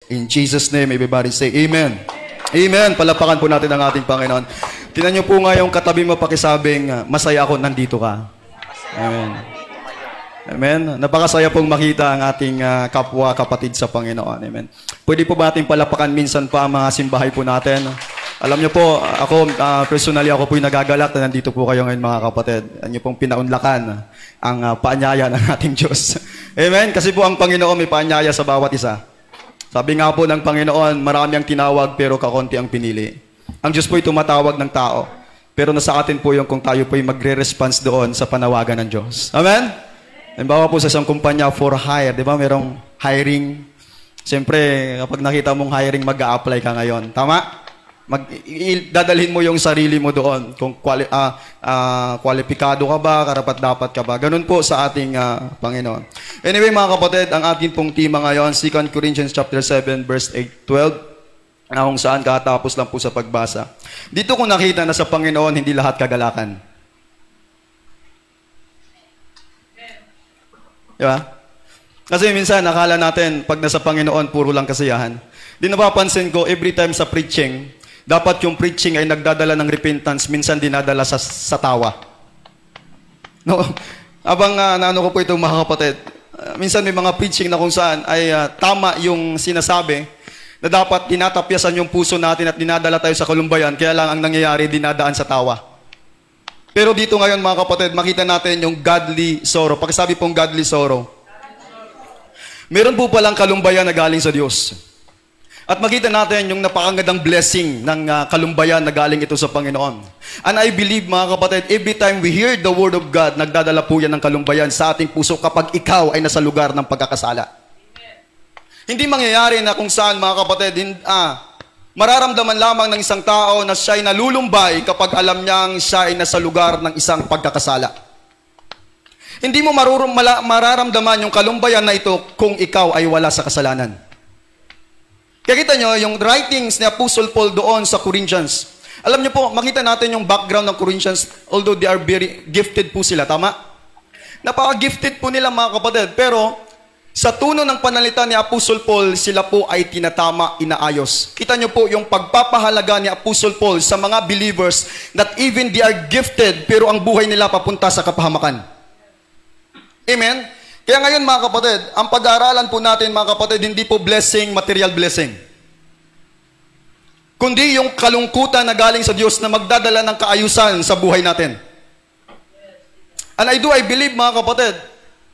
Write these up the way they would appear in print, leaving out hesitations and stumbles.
In Jesus' name, everybody say Amen. Amen. Palapakan po natin ang ating Panginoon. Tingnan niyo po nga yung katabi mo pakisabing, masaya ako, nandito ka. Amen. Amen. Napakasaya pong makita ang ating kapwa, kapatid sa Panginoon. Amen. Pwede po ba ating palapakan minsan pa ang mga simbahay po natin? Alam niyo po, ako, personally, ako po'y nagagalak na nandito po kayo ngayon mga kapatid. Ano pong pinaunlakan ang paanyaya ng ating Diyos. Amen. Kasi po ang Panginoon may paanyaya sa bawat isa. Sabi nga po ng Panginoon, marami ang tinawag pero kakonti ang pinili. Ang Diyos po'y tumatawag ng tao. Pero nasa atin po yung kung tayo po'y magre-response doon sa panawagan ng Diyos. Amen? Halimbawa po sa isang kumpanya for hire, di ba? Merong hiring. Siyempre, kapag nakita mong hiring, mag-a-apply ka ngayon. Tama? Dadalhin mo yung sarili mo doon. Kung kwalipikado ka ba, karapat-dapat ka ba. Ganun po sa ating Panginoon. Anyway, mga kapatid, ang ating pong tema ngayon, 2 Corinthians chapter 7, verse 8-12, na kung saan katapos lang po sa pagbasa. Dito ko nakita na sa Panginoon, hindi lahat kagalakan. Diba? Kasi minsan, nakala natin, pag nasa Panginoon, puro lang kasiyahan. Di napapansin ko, every time sa preaching, dapat yung preaching ay nagdadala ng repentance, minsan dinadala sa tawa. No? Abang naano ko po ito mga kapatid, minsan may mga preaching na kung saan ay tama yung sinasabi, na dapat tinatapyasan yung puso natin at dinadala tayo sa kalumbayan, kaya lang ang nangyayari, dinadaan sa tawa. Pero dito ngayon mga kapatid, makita natin yung godly sorrow. Pakisabi pong godly sorrow. Meron po palang kalumbayan na galing sa Diyos. At makita natin yung napakagandang blessing ng kalumbayan na galing ito sa Panginoon. And I believe mga kapatid, every time we hear the Word of God, nagdadala po yan ng kalumbayan sa ating puso kapag ikaw ay nasa lugar ng pagkakasala. Amen. Hindi mangyayari na kung saan mga kapatid, mararamdaman lamang ng isang tao na siya ay nalulumbay kapag alam niyang siya ay nasa lugar ng isang pagkakasala. Hindi mo mararamdaman yung kalumbayan na ito kung ikaw ay wala sa kasalanan. Kaya kita nyo, yung writings ni Apostle Paul doon sa Corinthians. Alam nyo po, makita natin yung background ng Corinthians, although they are very gifted po sila, tama? Napaka-gifted po nila mga kapatid, pero sa tuno ng panalita ni Apostle Paul, sila po ay tinatama, inaayos. Kita nyo po yung pagpapahalaga ni Apostle Paul sa mga believers that even they are gifted, pero ang buhay nila papunta sa kapahamakan. Amen? Kaya ngayon mga kapatid, ang pag-aaralan po natin mga kapatid, hindi po blessing, material blessing. Kundi yung kalungkutan na galing sa Diyos na magdadala ng kaayusan sa buhay natin. And I believe mga kapatid,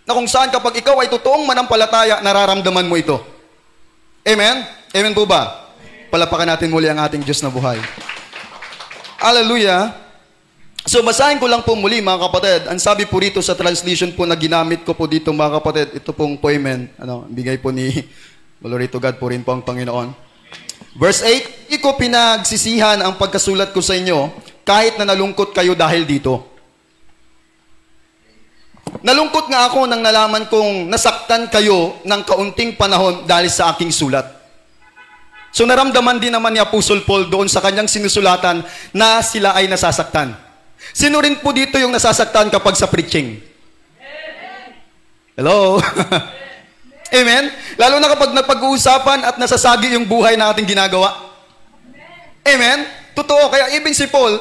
na kung saan kapag ikaw ay totoong manampalataya, nararamdaman mo ito. Amen? Amen po ba? Palapakan natin muli ang ating Diyos na buhay. Hallelujah! So, basahin ko lang po muli mga kapatid. Ang sabi po rito sa translation po na ginamit ko po dito mga kapatid, ito pong poemen, bigay po ni Glory to God po rin po ang Panginoon. Verse 8, hindi ko pinagsisihan ang pagkasulat ko sa inyo kahit na nalungkot kayo dahil dito. Nalungkot nga ako nang nalaman kong nasaktan kayo ng kaunting panahon dahil sa aking sulat. So, naramdaman din naman ni Apostle Paul doon sa kanyang sinusulatan na sila ay nasasaktan. Sino rin po dito yung nasasaktan kapag sa preaching? Hello? Amen? Lalo na kapag napag-uusapan at nasasagi yung buhay na ating ginagawa. Amen? Totoo. Kaya even si Paul,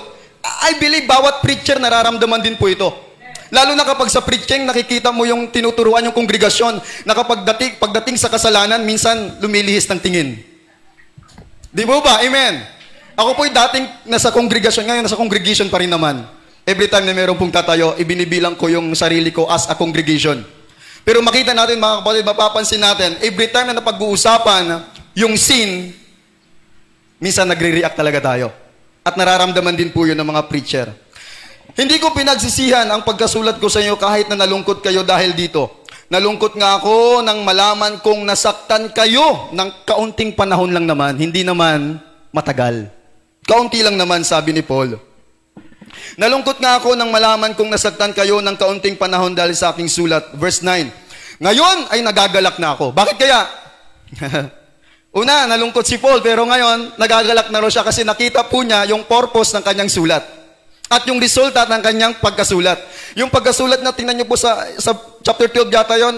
I believe bawat preacher nararamdaman din po ito. Lalo na kapag sa preaching, nakikita mo yung tinuturuan yung kongregasyon na kapag pagdating sa kasalanan, minsan lumilihis ng tingin. Di mo ba? Amen? Ako po'y dating nasa kongregasyon, ngayon nasa congregation pa rin naman. Every time na meron pong tatayo, ibinibilang ko yung sarili ko as a congregation. Pero makita natin mga kapatid, mapapansin natin, every time na napag-uusapan yung sin, minsan nagre-react talaga tayo. At nararamdaman din po yun ng mga preacher. Hindi ko pinagsisihan ang pagkasulat ko sa inyo kahit na nalungkot kayo dahil dito. Nalungkot nga ako nang malaman kong nasaktan kayo ng kaunting panahon lang naman, hindi naman matagal. Kaunti lang naman, sabi ni Paul. Nalungkot nga ako nang malaman kong nasaktan kayo ng kaunting panahon dahil sa aking sulat. Verse 9. Ngayon ay nagagalak na ako. Bakit kaya? Una, nalungkot si Paul, pero ngayon, nagagalak na rin siya kasi nakita po niya yung purpose ng kanyang sulat. At yung resulta ng kanyang pagkasulat. Yung pagkasulat na tingnan niyo po sa chapter 12 yata yon,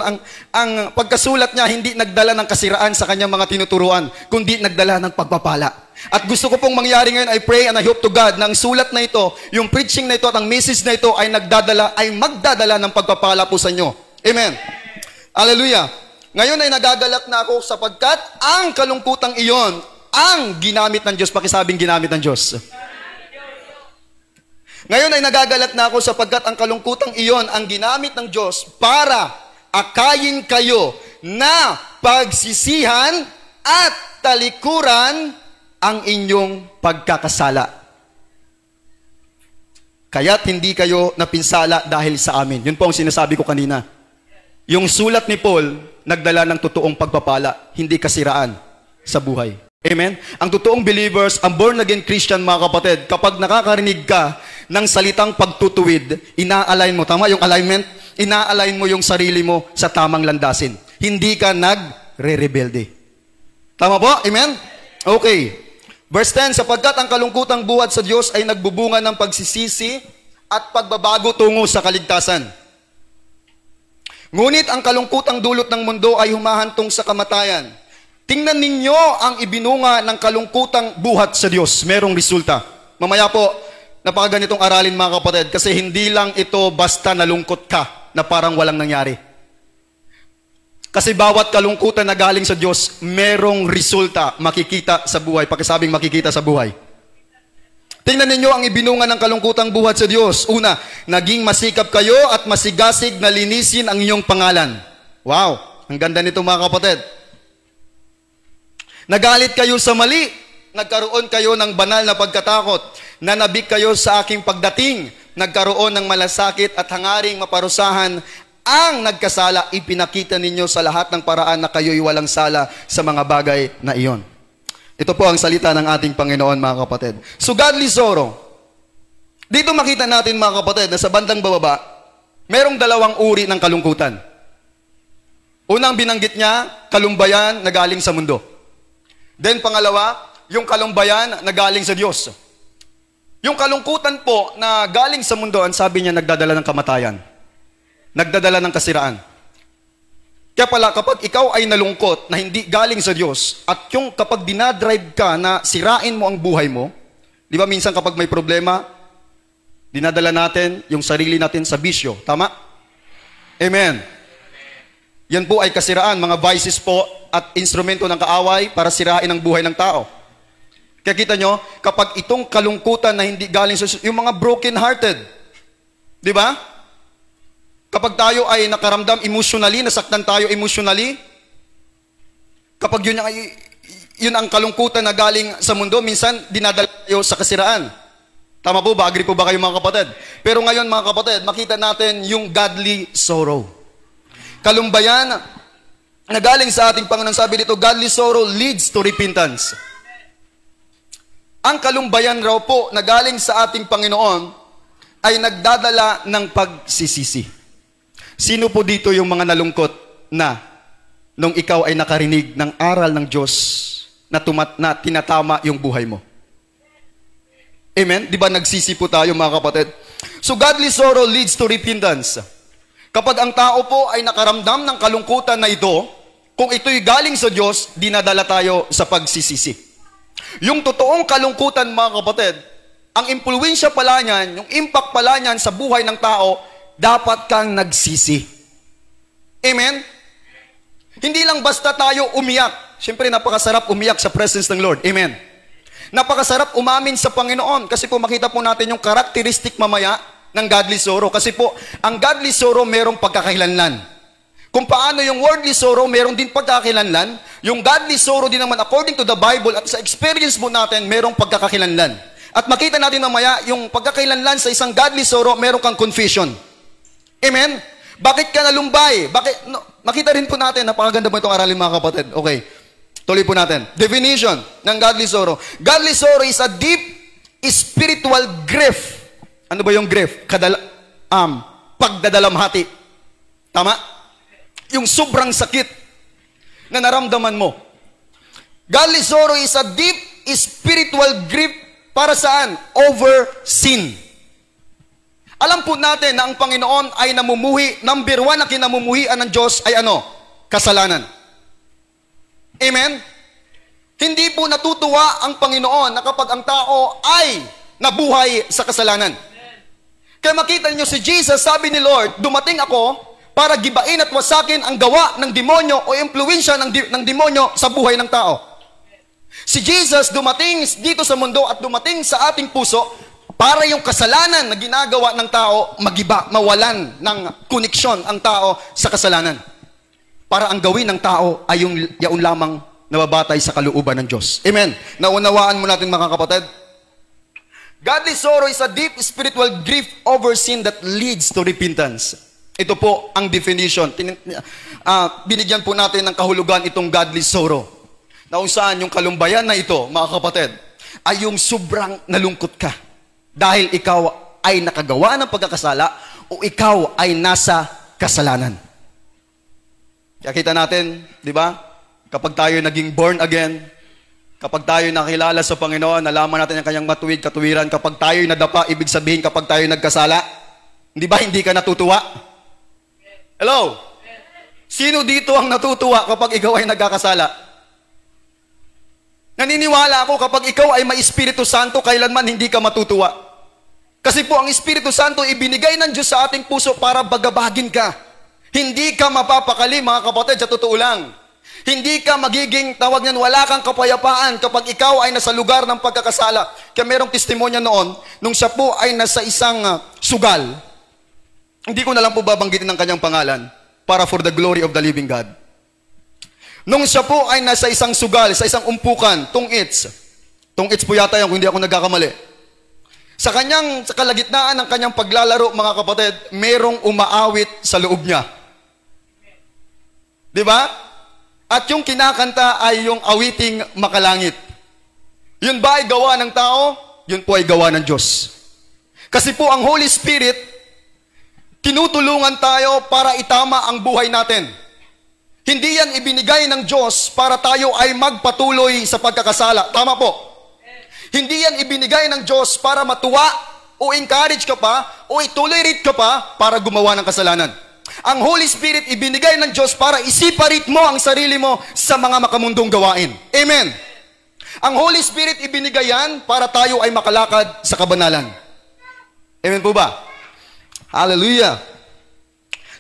ang pagkasulat niya hindi nagdala ng kasiraan sa kanyang mga tinuturuan, kundi nagdala ng pagpapala. At gusto ko pong mangyari ngayon, I pray and I hope to God, na ang sulat na ito, yung preaching na ito at ang message na ito ay magdadala ng pagpapala po sa inyo. Amen. Hallelujah. Ngayon ay nagagalak na ako sapagkat ang kalungkutang iyon ang ginamit ng Diyos. Pakisabing ginamit ng Diyos. Ngayon ay nagagalak na ako sapagkat ang kalungkutang iyon ang ginamit ng Diyos para akayin kayo na pagsisihan at talikuran ang inyong pagkakasala. Kaya't hindi kayo napinsala dahil sa amin. Yun po ang sinasabi ko kanina. Yung sulat ni Paul, nagdala ng totoong pagpapala, hindi kasiraan sa buhay. Amen? Ang totoong believers, ang born-again Christian, mga kapatid, kapag nakakarinig ka ng salitang pagtutuwid, ina-align mo, tama yung alignment? Ina-align mo yung sarili mo sa tamang landasin. Hindi ka nagre-rebelde. Tama po? Amen? Okay. Verse 10, sapagkat ang kalungkutang buhat sa Diyos ay nagbubunga ng pagsisisi at pagbabago tungo sa kaligtasan. Ngunit ang kalungkutang dulot ng mundo ay humahantong sa kamatayan. Tingnan ninyo ang ibinunga ng kalungkutang buhat sa Diyos. Merong resulta. Mamaya po, napakaganitong aralin mga kapatid, kasi hindi lang ito basta nalungkot ka na parang walang nangyari. Kasi bawat kalungkutan na galing sa Diyos, merong resulta makikita sa buhay. Pakisabing makikita sa buhay. Tingnan ninyo ang ibinunga ng kalungkutang buhat sa Diyos. Una, naging masikap kayo at masigasig na linisin ang inyong pangalan. Wow, ang ganda nito mga kapatid. Nagalit kayo sa mali, nagkaroon kayo ng banal na pagkatakot, nanabik kayo sa aking pagdating, nagkaroon ng malasakit at hangaring maparusahan ang nagkasala, ipinakita ninyo sa lahat ng paraan na kayo'y walang sala sa mga bagay na iyon. Ito po ang salita ng ating Panginoon, mga kapatid. So godly sorrow. Dito makita natin, mga kapatid, na sa bandang bababa, merong dalawang uri ng kalungkutan. Unang binanggit niya, kalumbayan na galing sa mundo. Then pangalawa, yung kalumbayan na galing sa Diyos. Yung kalungkutan po na galing sa mundo, ang sabi niya, nagdadala ng kamatayan. Nagdadala ng kasiraan. Kaya pala, kapag ikaw ay nalungkot na hindi galing sa Diyos, at yung kapag dinadrive ka na sirain mo ang buhay mo, di ba minsan kapag may problema, dinadala natin yung sarili natin sa bisyo. Tama? Amen. Yan po ay kasiraan, mga vices po at instrumento ng kaaway para sirain ang buhay ng tao. Kaya kita nyo, kapag itong kalungkutan na hindi galing sa Diyos, yung mga broken-hearted, di ba? Kapag tayo ay nakaramdam emotionally, nasaktan tayo emotionally, kapag yun ang kalungkutan na galing sa mundo, minsan dinadala tayo sa kasiraan. Tama po ba? Agree po ba kayo mga kapatid? Pero ngayon mga kapatid, makita natin yung godly sorrow. Kalumbayan na galing sa ating Panginoon, sabi dito, godly sorrow leads to repentance. Ang kalumbayan raw po na galing sa ating Panginoon ay nagdadala ng pagsisisi. Sino po dito yung mga nalungkot na nung ikaw ay nakarinig ng aral ng Diyos na tinatama yung buhay mo? Amen? Di ba nagsisi po tayo mga kapatid? So godly sorrow leads to repentance. Kapag ang tao po ay nakaramdam ng kalungkutan na ito, kung ito'y galing sa Diyos, dinadala tayo sa pagsisisi. Yung totoong kalungkutan mga kapatid, ang impluwensya pala niyan, yung impact pala niyan sa buhay ng tao, dapat kang nagsisi. Amen? Hindi lang basta tayo umiyak. Siyempre, napakasarap umiyak sa presence ng Lord. Amen? Napakasarap umamin sa Panginoon kasi po makita po natin yung characteristic mamaya ng godly sorrow. Kasi po, ang godly sorrow merong pagkakakilanlan. Kung paano yung worldly sorrow, meron din pagkakakilanlan. Yung godly sorrow din naman, according to the Bible at sa experience mo natin, merong pagkakakilanlan. At makita natin mamaya, yung pagkakakilanlan sa isang godly sorrow, meron kang confession. Amen? Bakit ka nalumbay? Makita rin po natin, napakaganda mo itong aralin mga kapatid. Okay, tuloy po natin. Definition ng godly sorrow. Godly sorrow is a deep spiritual grief. Ano ba yung grief? Pagdadalamhati. Tama? Yung sobrang sakit na naramdaman mo. Godly sorrow is a deep spiritual grief para saan? Over sin. Alam po natin na ang Panginoon ay namumuhi, number one na kinamumuhian ng Diyos ay ano? Kasalanan. Amen? Hindi po natutuwa ang Panginoon na kapag ang tao ay nabuhay sa kasalanan. Kaya makita niyo si Jesus, sabi ni Lord, dumating ako para gibain at wasakin ang gawa ng demonyo o impluwensya ng demonyo sa buhay ng tao. Si Jesus dumating dito sa mundo at dumating sa ating puso para yung kasalanan na ginagawa ng tao magiba, mawalan ng koneksyon ang tao sa kasalanan. Para ang gawin ng tao ay yung yaon lamang nababatay sa kalooban ng Diyos. Amen. Naunawaan mo natin mga kapatid. Godly sorrow is a deep spiritual grief over sin that leads to repentance. Ito po ang definition. Binigyan po natin ng kahulugan itong godly sorrow. Na kung saan yung kalumbayan na ito, mga kapatid, ay yung sobrang nalungkot ka. Dahil ikaw ay nakagawa ng pagkakasala o ikaw ay nasa kasalanan. Kaya kita natin, di ba? Kapag tayo naging born again, kapag tayo nakilala sa Panginoon, nalaman natin ang kanyang matuwid, katuwiran, kapag tayo nadapa, ibig sabihin kapag tayo nagkasala, di ba hindi ka natutuwa? Hello? Sino dito ang natutuwa kapag ikaw ay nagkakasala? Naniniwala ako kapag ikaw ay may Espiritu Santo, kailanman hindi ka matutuwa. Kasi po ang Espiritu Santo ibinigay ng Diyos sa ating puso para bagabagin ka. Hindi ka mapapakali mga kapatid, sa totoo lang. Hindi ka magiging, tawag niyan, wala kang kapayapaan kapag ikaw ay nasa lugar ng pagkakasala. Kaya merong testimonya noon, nung siya po ay nasa isang sugal, hindi ko na lang po babanggitin ang kanyang pangalan, para for the glory of the living God. Nung siya po ay nasa isang sugal, sa isang umpukan, tungits po yata yan kung hindi ako nagkakamali. Sa kalagitnaan ng kanyang paglalaro, mga kapatid, merong umaawit sa loob niya. Di ba? At yung kinakanta ay yung awiting makalangit. Yun ba ay gawa ng tao? Yun po ay gawa ng Diyos. Kasi po ang Holy Spirit, tinutulungan tayo para itama ang buhay natin. Hindi yan ibinigay ng Diyos para tayo ay magpatuloy sa pagkakasala. Tama po. Hindi yan ibinigay ng Diyos para matuwa o encourage ka pa o itolerate ka pa para gumawa ng kasalanan. Ang Holy Spirit ibinigay ng Diyos para isiparate mo ang sarili mo sa mga makamundong gawain. Amen. Ang Holy Spirit ibinigay yan para tayo ay makalakad sa kabanalan. Amen po ba? Hallelujah.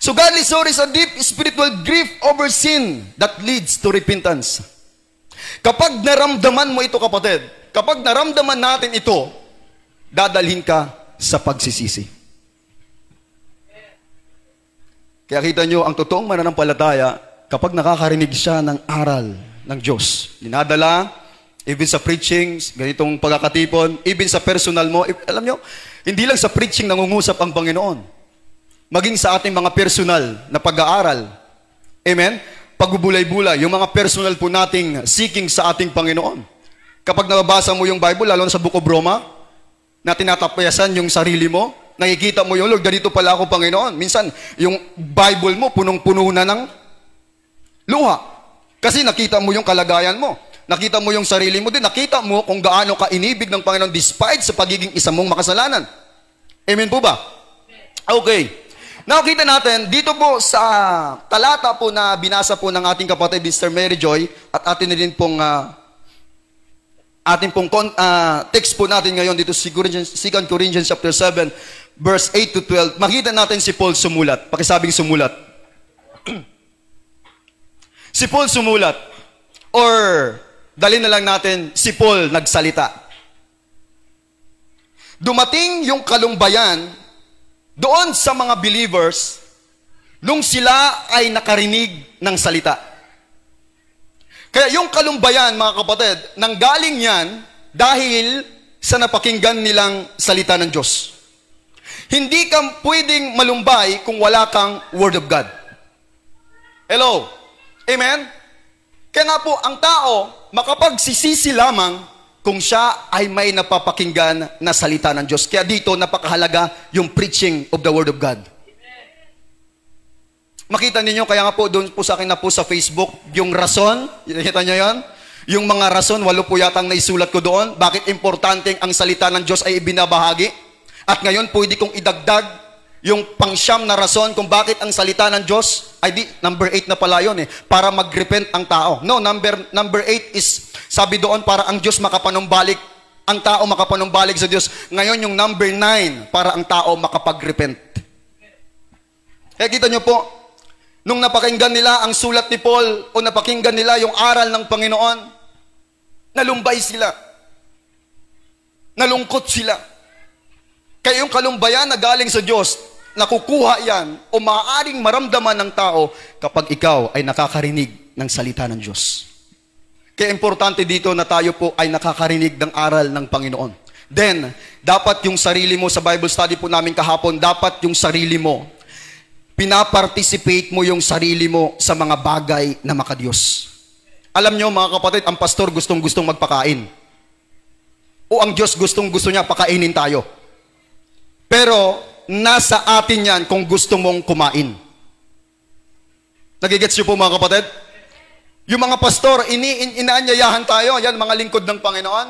So godly sorrow is a deep spiritual grief over sin that leads to repentance. Kapag naramdaman mo ito, kapatid, kapag naramdaman natin ito, dadalhin ka sa pagsisisi. Kaya kita nyo, ang totoong mananampalataya, kapag nakakarinig siya ng aral ng Diyos, dinadala, even sa preaching, ganitong pagkakatipon, even sa personal mo, alam nyo, hindi lang sa preaching nangungusap ang Panginoon. Maging sa ating mga personal na pag-aaral. Amen? Pagbubulay-bulay, yung mga personal po nating seeking sa ating Panginoon. Kapag nababasa mo yung Bible, lalo na sa Book of Roma, na tinatapayasan yung sarili mo, nakikita mo yung Lord, ganito pala ako, Panginoon. Minsan, yung Bible mo, punong-puno na ng luha. Kasi nakita mo yung kalagayan mo. Nakita mo yung sarili mo din. Nakita mo kung gaano ka inibig ng Panginoon despite sa pagiging isa mong makasalanan. Amen po ba? Okay. Nakita natin, dito po sa talata po na binasa po ng ating kapatid, Mr. Mary Joy, at atin din pong text po natin ngayon dito sa 2 Corinthians chapter 7, verse 8 to 12, makita natin si Paul sumulat. Pakisabing sumulat. Si Paul sumulat. Or, dali na lang natin, si Paul nagsalita. Dumating yung kalumbayan doon sa mga believers nung sila ay nakarinig ng salita. Kaya yung kalumbayan, mga kapatid, nanggaling yan dahil sa napakinggan nilang salita ng Diyos. Hindi ka pwedeng malumbay kung wala kang Word of God. Hello? Amen? Kaya nga po, ang tao, makapagsisisi lamang kung siya ay may napapakinggan na salita ng Diyos. Kaya dito, napakahalaga yung preaching of the Word of God. Makita ninyo, kaya nga po, doon po sa akin na po sa Facebook, yung rason, nakita nyo yan? Yung mga rason, 8 po yatang naisulat ko doon. Bakit importante ang salita ng Diyos ay ibinabahagi? At ngayon, pwede kong idagdag yung pangsyam na rason kung bakit ang salita ng Diyos, ay di, number 8 na pala yun para mag-repent ang tao. No, number 8 is, sabi doon, para ang Diyos makapanumbalik, ang tao makapanumbalik sa Diyos. Ngayon, yung number 9, para ang tao makapag-repent. Kaya kita nyo po, nung napakinggan nila ang sulat ni Paul, o napakinggan nila yung aral ng Panginoon, nalumbay sila. Nalungkot sila. Kaya yung kalumbayan na galing sa Diyos, nakukuha yan o maaaring maramdaman ng tao kapag ikaw ay nakakarinig ng salita ng Diyos. Kaya importante dito na tayo po ay nakakarinig ng aral ng Panginoon. Then, dapat yung sarili mo, sa Bible study po namin kahapon, dapat yung sarili mo, pinaparticipate mo yung sarili mo sa mga bagay na makadiyos. Alam nyo mga kapatid, ang pastor gustong-gustong magpakain. O ang Diyos gustong-gusto niya pakainin tayo. Pero, nasa atin yan kung gusto mong kumain. Nagigets niyo po mga kapatid? Yung mga pastor, inaanyayahan tayo, yan mga lingkod ng Panginoon.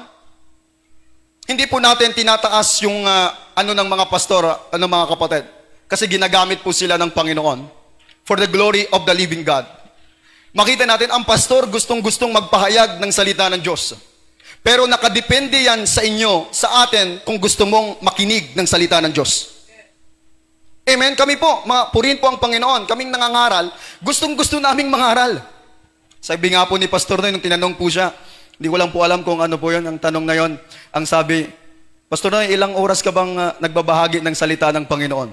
Hindi po natin tinataas yung ano ng mga pastor, ano mga kapatid. Kasi ginagamit po sila ng Panginoon for the glory of the living God. Makita natin, ang pastor gustong-gustong magpahayag ng salita ng Diyos. Pero nakadepende yan sa inyo, sa atin, kung gusto mong makinig ng salita ng Diyos. Amen? Kami po, purihin po ang Panginoon. Kaming nangangaral, gustong-gusto naming mangaral. Sabi nga po ni Pastor Noy, nung tinanong po siya, hindi ko lang po alam kung ano po yun, ang tanong na yun. Ang sabi, Pastor Noy, ilang oras ka bang nagbabahagi ng salita ng Panginoon?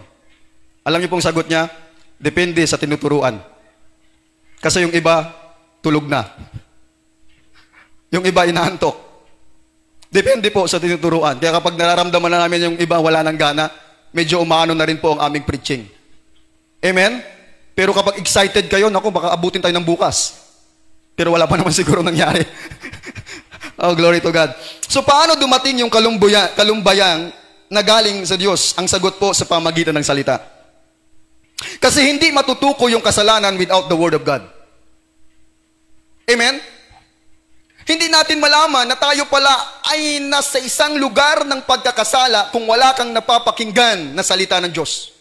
Alam niyo pong sagot niya? Depende sa tinuturuan. Kasi yung iba, tulog na. Yung iba, inaantok. Depende po sa tinuturuan. Kaya kapag nararamdaman na namin yung iba wala nang gana, medyo umaano na rin po ang aming preaching. Amen? Pero kapag excited kayo, naku, baka abutin tayo ng bukas. Pero wala pa naman siguro nangyari. Oh, glory to God. So paano dumating yung kalumbayang na galing sa Diyos? Ang sagot po sa pamagitan ng salita. Kasi hindi matutuko yung kasalanan without the Word of God. Amen? Hindi natin malaman na tayo pala ay nasa isang lugar ng pagkakasala kung wala kang napapakinggan na salita ng Diyos.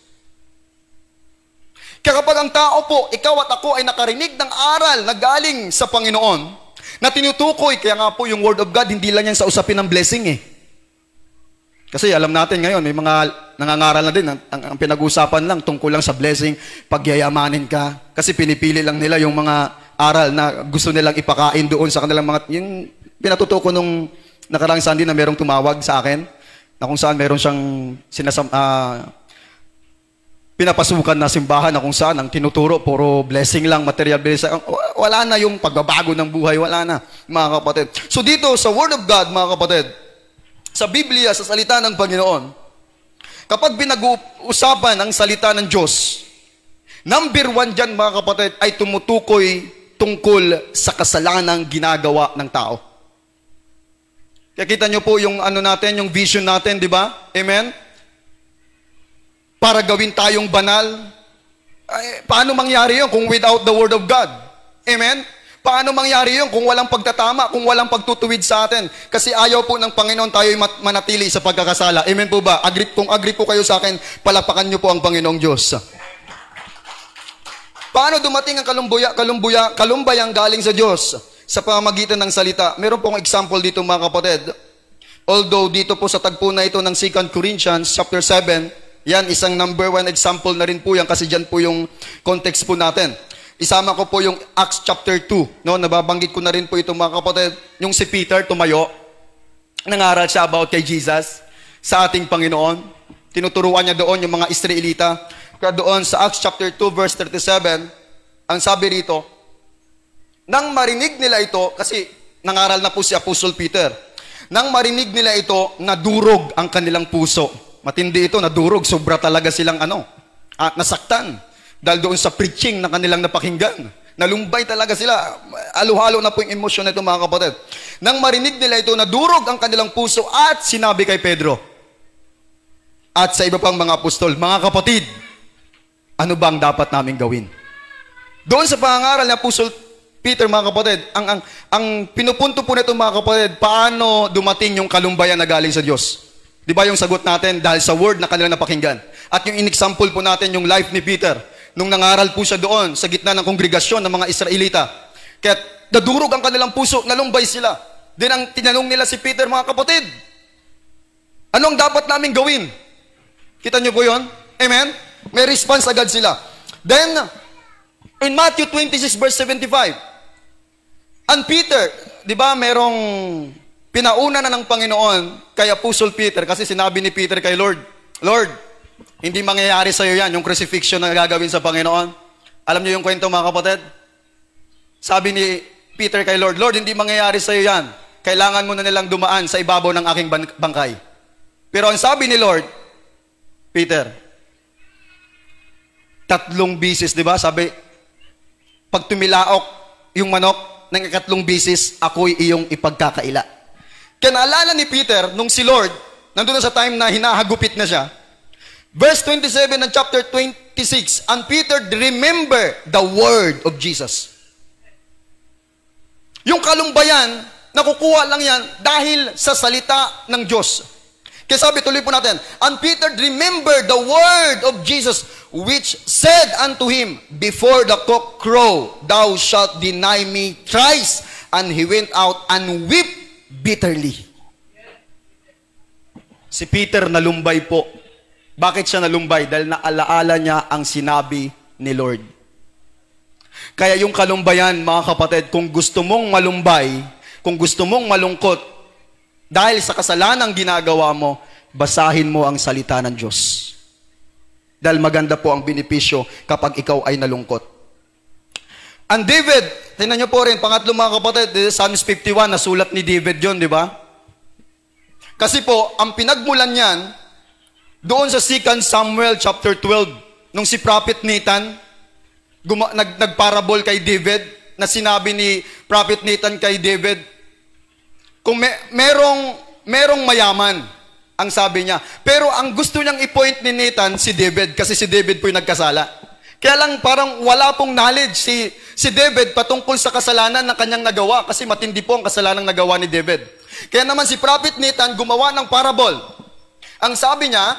Kaya kapag ang tao po, ikaw at ako ay nakarinig ng aral na galing sa Panginoon, na tinutukoy, kaya nga po yung Word of God, hindi lang yan sa usapin ng blessing Kasi alam natin ngayon, may mga nangangaral na din, ang pinag-usapan lang, tungkol lang sa blessing, pagyayamanin ka. Kasi pinipili lang nila yung mga aral na gusto nilang ipakain doon sa kanilang mga, yung pinatuto ko nung nakarang Sunday na merong tumawag sa akin, na kung saan meron siyang pinapasukan na simbahan na kung saan ang tinuturo, puro blessing lang, material blessing. Wala na yung pagbabago ng buhay, wala na, mga kapatid. So dito, sa Word of God, mga kapatid, sa Biblia, sa salita ng Panginoon, kapag pinag-uusapan ang salita ng Diyos, number 1 dyan, mga kapatid, ay tumutukoy tungkol sa kasalanang ginagawa ng tao. Kaya kita nyo po yung ano natin, yung vision natin, di ba? Amen? Para gawin tayong banal. Ay, paano mangyari yun kung without the Word of God? Amen? Paano mangyari yun kung walang pagtatama, kung walang pagtutuwid sa atin? Kasi ayaw po ng Panginoon tayo'y manatili sa pagkakasala. Amen po ba? Kung agree po kayo sa akin, palapakan nyo po ang Panginoong Diyos. Paano dumating ang kalumbayang galing sa Diyos sa pamamagitan ng salita? Meron pong example dito mga kapatid. Although dito po sa tagpo na ito ng 2 Corinthians chapter 7, yan isang number 1 example na rin po yan kasi dyan po yung context po natin. Isama ko po yung Acts chapter 2. No? Nababanggit ko na rin po ito mga kapatid. Yung si Peter tumayo, nangaral siya about kay Jesus sa ating Panginoon. Tinuturuan niya doon yung mga Israelita. Kaya doon sa Acts chapter 2 verse 37, ang sabi rito, nang marinig nila ito, kasi nangaral na po si Apostle Peter, nang marinig nila ito, nadurog ang kanilang puso. Matindi ito, nadurog, sobra talaga silang nasaktan. Dahil doon sa preaching na kanilang napakinggan. Nalumbay talaga sila. Halo-halo na po yung emosyon na ito mga kapatid. Nang marinig nila ito, nadurog ang kanilang puso at sinabi kay Pedro at sa iba pang mga apostol, mga kapatid, ano bang dapat namin gawin? Doon sa pangangaral ni Apostle Peter, mga kapatid, ang pinupunto po nito mga kapatid, paano dumating yung kalumbayan na galing sa Diyos? Di ba yung sagot natin? Dahil sa word na kanilang napakinggan. At yung in-example po natin, yung life ni Peter, nung nangaral po siya doon sa gitna ng kongregasyon ng mga Israelita. Kaya nadurog ang kanilang puso, nalumbay sila. Then ang tinanong nila si Peter, mga kapatid, ano ang dapat namin gawin? Kita niyo po yun? Amen? May response agad sila. Then, in Matthew 26 verse 75, and Peter, di ba merong pinauna na ng Panginoon kay Apostle Peter kasi sinabi ni Peter kay Lord, Lord, hindi mangyayari sa iyo yan, yung crucifixion na gagawin sa Panginoon. Alam niyo yung kwento, mga kapatid? Sabi ni Peter kay Lord, Lord, hindi mangyayari sa iyo yan. Kailangan mo na nilang dumaan sa ibabaw ng aking bangkay. Pero ang sabi ni Lord, Peter, 3 bisis, di ba? Sabi, pag tumilaok yung manok ng 3 bisis, ako'y iyong ipagkakaila. Kaya naalala ni Peter, nung si Lord, nandun na sa time na hinahagupit na siya, verse 27 ng chapter 26, and Peter remember the word of Jesus. Yung kalumbayan, nakukuha lang yan dahil sa salita ng Diyos. Kaya sabi, tuloy po natin, and Peter remembered the word of Jesus, which said unto him, before the cock crow, thou shalt deny me thrice. And he went out and wept bitterly. Si Peter nalumbay po. Bakit siya nalumbay? Dahil naalaala niya ang sinabi ni Lord. Kaya yung kalumbayan, mga kapatid, kung gusto mong malumbay, kung gusto mong malungkot, dahil sa kasalanang ginagawa mo, basahin mo ang salita ng Diyos. Dahil maganda po ang benepisyo kapag ikaw ay nalungkot. And David, tingnan niyo po rin, pangatlo mga kapatid, Psalms 51, nasulat ni David yon, di ba? Kasi po, ang pinagmulan niyan, doon sa 2 Samuel chapter 12, nung si Prophet Nathan, nagparabol kay David, na sinabi ni Prophet Nathan kay David, kung merong mayaman, ang sabi niya. Pero ang gusto niyang i-point ni Nathan, si David, kasi si David po yung nagkasala. Kaya lang parang wala pong knowledge si David patungkol sa kasalanan na kanyang nagawa, kasi matindi po ang kasalanang nagawa ni David. Kaya naman si Prophet Nathan gumawa ng parable. Ang sabi niya,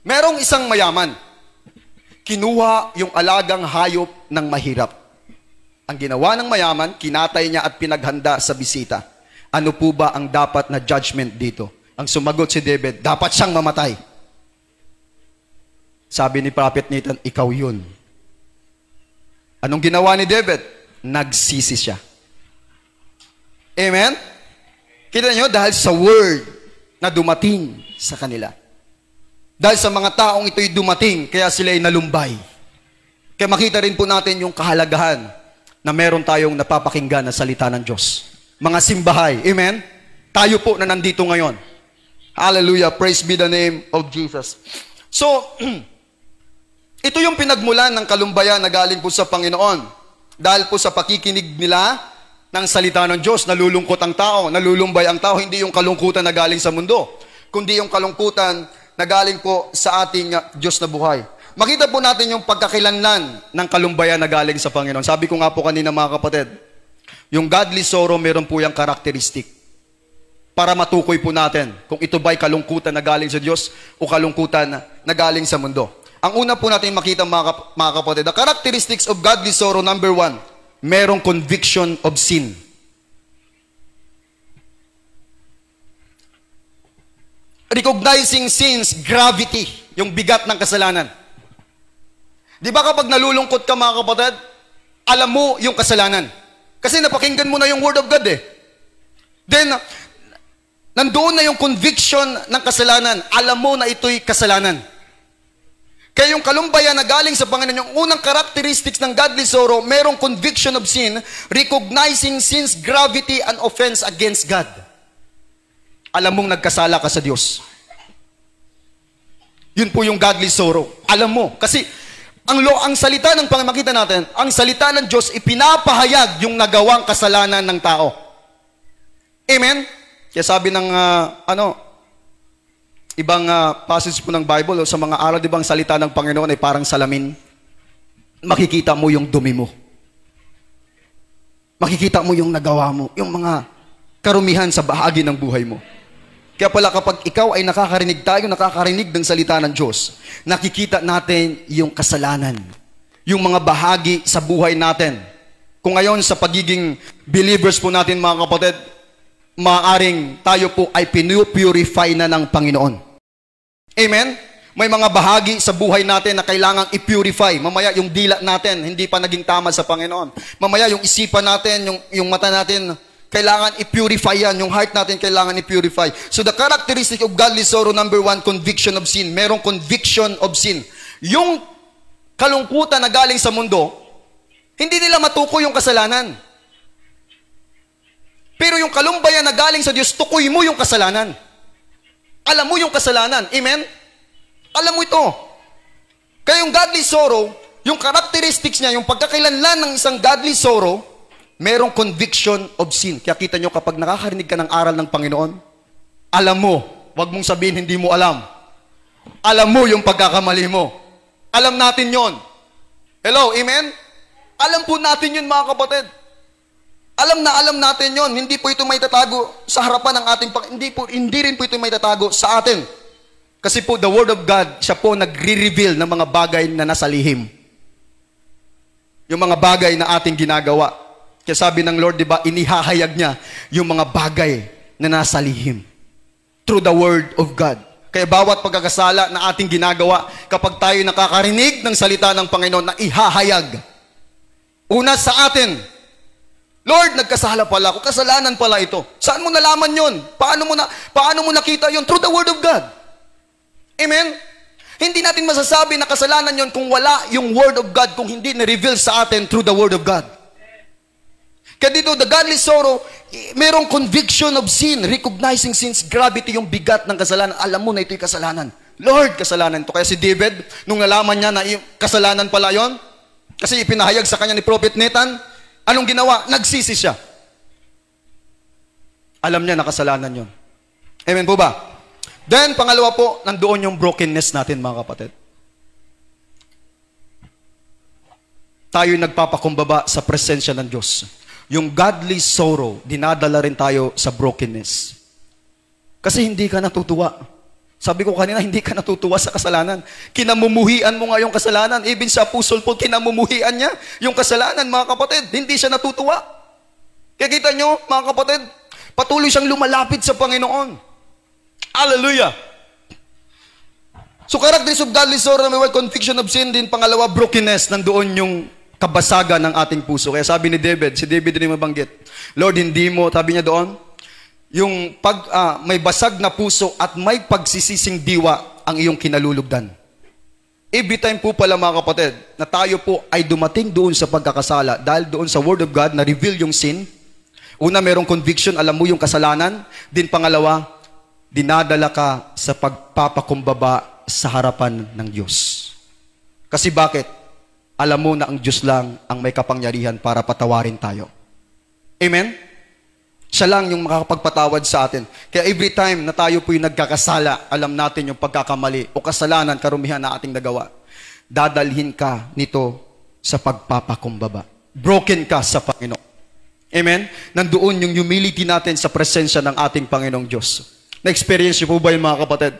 merong isang mayaman, kinuha yung alagang hayop ng mahirap. Ang ginawa ng mayaman, kinatay niya at pinaghanda sa bisita. Ano po ba ang dapat na judgment dito? Ang sumagot si David, dapat siyang mamatay. Sabi ni Prophet Nathan, ikaw yun. Anong ginawa ni David? Nagsisi siya. Amen? Kita niyo, dahil sa word na dumating sa kanila. Dahil sa mga taong ito'y dumating, kaya sila ay nalumbay. Kaya makita rin po natin yung kahalagahan na meron tayong napapakinggan na salita ng Diyos. Mga simbahay. Amen? Tayo po na nandito ngayon. Hallelujah. Praise be the name of Jesus. So, ito yung pinagmulan ng kalumbayan na galing po sa Panginoon. Dahil po sa pakikinig nila ng salita ng Diyos, nalulungkot ang tao, nalulumbay ang tao, hindi yung kalungkutan na galing sa mundo, kundi yung kalungkutan na galing po sa ating Diyos na buhay. Makita po natin yung pagkakilanlan ng kalumbayan na galing sa Panginoon. Sabi ko nga po kanina mga kapatid, yung godly sorrow meron po yung karakteristik para matukoy po natin kung ito ba'y kalungkutan na galing sa Diyos o kalungkutan na galing sa mundo. Ang una po natin makita mga kapatid, the characteristics of godly sorrow, number 1, merong conviction of sin. Recognizing sin's gravity, yung bigat ng kasalanan. Di ba kapag nalulungkot ka mga kapatid, alam mo yung kasalanan. Kasi napakinggan mo na yung word of God eh. Then, nandoon na yung conviction ng kasalanan. Alam mo na ito'y kasalanan. Kaya yung kalumbayan na galing sa Panginoon, yung unang characteristics ng godly sorrow, merong conviction of sin, recognizing sin's gravity and offense against God. Alam mong nagkasala ka sa Diyos. Yun po yung godly sorrow. Alam mo. Kasi, ang salita ng makita natin, ang salita ng Diyos, ipinapahayag yung nagawang kasalanan ng tao. Amen? Kaya sabi ng, ibang passage po ng Bible, o sa mga aral, di ba, ang salita ng Panginoon ay parang salamin. Makikita mo yung dumi mo. Makikita mo yung nagawa mo, yung mga karumihan sa bahagi ng buhay mo. Kaya pala kapag ikaw ay nakakarinig ng salita ng Diyos, nakikita natin yung kasalanan, yung mga bahagi sa buhay natin. Kung ngayon sa pagiging believers po natin mga kapatid, maaaring tayo po ay pinupurify na ng Panginoon. Amen? May mga bahagi sa buhay natin na kailangang i-purify. Mamaya yung dila natin, hindi pa naging tama sa Panginoon. Mamaya yung isipan natin, yung mata natin, kailangan i-purify yan. Yung heart natin kailangan i-purify. So the characteristic of godly sorrow, number 1, conviction of sin. Merong conviction of sin. Yung kalungkutan na galing sa mundo, hindi nila matukoy yung kasalanan. Pero yung kalumbayan na galing sa Diyos, tukoy mo yung kasalanan. Alam mo yung kasalanan. Amen? Alam mo ito. Kaya yung godly sorrow, yung characteristics niya, yung pagkakailanlan ng isang godly sorrow, merong conviction of sin. Kaya kita nyo, kapag nakakarinig ka ng aral ng Panginoon, alam mo, wag mong sabihin hindi mo alam. Alam mo yung pagkakamali mo. Alam natin yon. Hello, amen? Alam po natin yun mga kapatid. Alam natin yon. Hindi po ito may tatago sa harapan ng ating hindi rin po ito may tatago sa atin. Kasi po the Word of God, siya po nagre-reveal ng mga bagay na nasa lihim. Yung mga bagay na ating ginagawa. Kaya sabi ng Lord, di ba, inihahayag niya yung mga bagay na nasa lihim. Through the Word of God. Kaya bawat pagkakasala na ating ginagawa, kapag tayo nakakarinig ng salita ng Panginoon na ihahayag. Una sa atin, Lord, nagkasala pala ako, kasalanan pala ito. Saan mo nalaman yon? Paano mo nakita yon? Through the Word of God. Amen? Hindi natin masasabi na kasalanan yon kung wala yung Word of God, kung hindi na-reveal sa atin through the Word of God. Kaya dito, the godly sorrow, merong conviction of sin, recognizing sin's gravity, yung bigat ng kasalanan. Alam mo na ito'y kasalanan. Lord, kasalanan ito. Kaya si David, nung nalaman niya na kasalanan pala yon, kasi ipinahayag sa kanya ni Prophet Nathan, anong ginawa? Nagsisi siya. Alam niya na kasalanan yon. Amen po ba? Then, pangalawa po, nandoon yung brokenness natin mga kapatid. Tayo nagpapakumbaba sa presensya ng Diyos. Yung godly sorrow, dinadala rin tayo sa brokenness. Kasi hindi ka natutuwa. Sabi ko kanina, hindi ka natutuwa sa kasalanan. Kinamumuhian mo nga yung kasalanan. Even sa Apostle Paul, kinamumuhian niya yung kasalanan, mga kapatid. Hindi siya natutuwa. Kaya kita nyo, mga kapatid, patuloy siyang lumalapit sa Panginoon. Hallelujah! So, characteristics of godly sorrow, may conviction of sin din. Pangalawa, brokenness. Nandoon yung kabasagan ng ating puso. Kaya sabi ni David, si David rin mabanggit, Lord, hindi mo, sabi niya doon, yung may basag na puso at may pagsisising diwa ang iyong kinalulugdan. Every time po pala mga kapatid, na tayo po ay dumating doon sa pagkakasala dahil doon sa Word of God na reveal yung sin. Una, merong conviction, alam mo yung kasalanan. Din pangalawa, dinadala ka sa pagpapakumbaba sa harapan ng Diyos. Kasi bakit? Alam mo na ang Diyos lang ang may kapangyarihan para patawarin tayo. Amen? Siya lang yung makakapagpatawad sa atin. Kaya every time na tayo po'y nagkakasala, alam natin yung pagkakamali o kasalanan, karumihan na ating nagawa. Dadalhin ka nito sa pagpapakumbaba. Broken ka sa Panginoon. Amen? Nandoon yung humility natin sa presensya ng ating Panginoong Diyos. Na-experience po ba yung mga kapatid?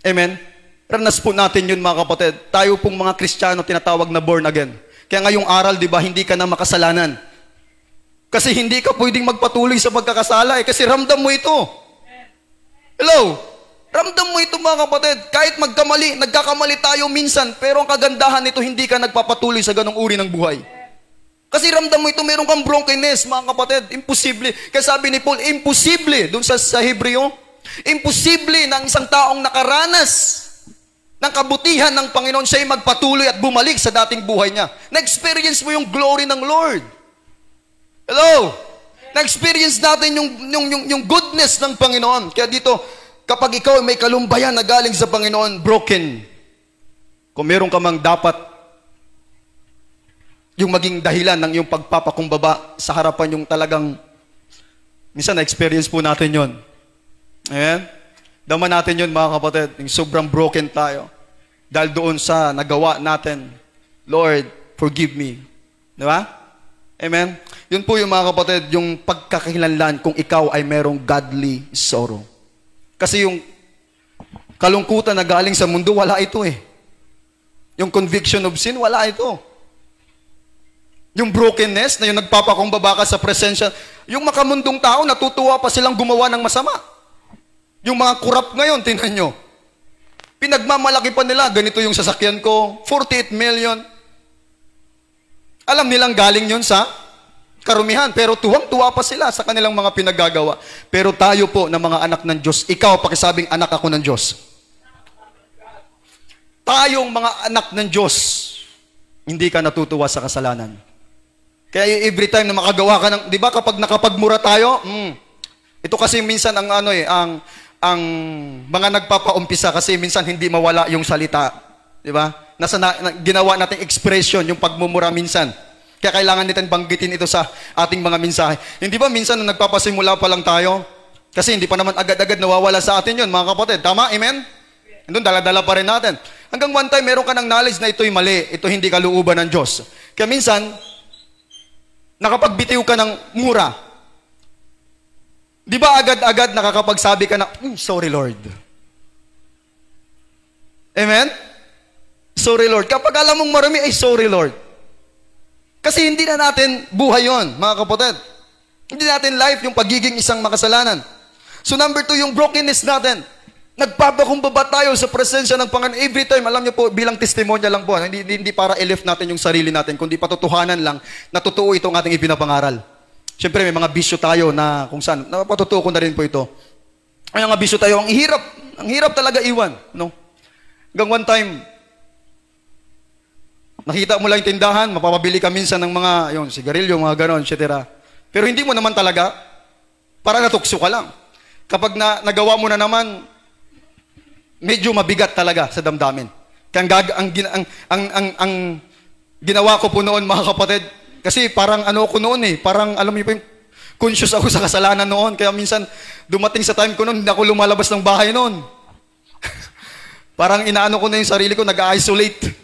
Amen? Ranas po natin yun mga kapatid. Tayo pong mga Kristiyano tinatawag na born again. Kaya ngayong aral, di ba, hindi ka na makasalanan. Kasi hindi ka pwedeng magpatuloy sa pagkakasala kasi ramdam mo ito. Hello? Ramdam mo ito mga kapatid. Kahit nagkakamali tayo minsan, pero ang kagandahan nito, hindi ka nagpapatuloy sa ganong uri ng buhay. Kasi ramdam mo ito, meron kang brokenness mga kapatid. Imposible. Kaya sabi ni Paul, imposible. Doon sa Hebreo, imposible na ang isang taong nakaranas ng kabutihan ng Panginoon, siya'y magpatuloy at bumalik sa dating buhay niya. Na-experience mo yung glory ng Lord. Hello? Na-experience natin yung goodness ng Panginoon. Kaya dito, kapag ikaw may kalumbayan na galing sa Panginoon, broken. Kung meron ka mang dapat yung maging dahilan ng iyong pagpapakumbaba sa harapan yung talagang, minsan na-experience po natin yon. Amen? Dama natin yun mga kapatid, yung sobrang broken tayo. Dahil doon sa nagawa natin, Lord, forgive me. Di ba? Amen? Yun po yung mga kapatid, yung pagkakakilanlan kung ikaw ay merong godly sorrow. Kasi yung kalungkutan na galing sa mundo, wala ito eh. Yung conviction of sin, wala ito. Yung brokenness na yung nagpapakumbaba ka sa presensya, yung makamundong tao, natutuwa pa silang gumawa ng masama. Yung mga kurap ngayon, tingnan nyo. Pinagmamalaki pa nila, ganito yung sasakyan ko, 48 million. Alam nilang galing yun sa karumihan, pero tuwang-tuwa pa sila sa kanilang mga pinaggagawa. Pero tayo po na mga anak ng Diyos, ikaw pakisabing anak ako ng Diyos. Tayong mga anak ng Diyos, hindi ka natutuwa sa kasalanan. Kaya every time na makagawa ka ng, di ba kapag nakapagmura tayo, ito kasi minsan ang mga nagpapaumpisa kasi minsan hindi mawala yung salita. Di ba? Ginawa nating expression, yung pagmumura minsan. Kaya kailangan natin banggitin ito sa ating mga mensahe. Hindi ba minsan nung nagpapasimula pa lang tayo? Kasi hindi pa naman agad-agad nawawala sa atin yun, mga kapatid. Tama? Amen? Doon, dala-dala pa rin natin. Hanggang one time, meron ka ng knowledge na ito'y mali. Ito hindi kalooban ng Diyos. Kaya minsan, nakapagbitiw ka ng mura. Di ba agad-agad nakakapagsabi ka na, sorry Lord. Amen? Sorry Lord. Kapag alam mong marami, ay sorry Lord. Kasi hindi na natin buhay yon, mga kapatid. Hindi natin life yung pagiging isang makasalanan. So number 2, yung brokenness natin. Nagpapakumbaba tayo sa presensya ng Panginoon every time. Alam niyo po, bilang testimonya lang po. Hindi para i-lift natin yung sarili natin, kundi patotohanan lang na totoo itong ating ipinapangaral. Siyempre, may mga bisyo tayo na kung saan. Napatutuo ko na rin po ito. May mga bisyo tayo. Ang hirap talaga iwan. No? Hanggang one time, nakita mo lang yung tindahan, mapapabili ka minsan ng mga, yung sigarilyo, mga ganon, etc. Pero hindi mo naman talaga, para natukso ka lang. Kapag nagawa mo na naman, medyo mabigat talaga sa damdamin. Kaya ang ginawa ko po noon, mga kapatid, kasi parang ko noon eh, parang alam niyo po yung conscious ako sa kasalanan noon. Kaya minsan, dumating sa time ko noon, hindi ako lumalabas ng bahay noon. Parang inaano ko na yung sarili ko, nag-isolate.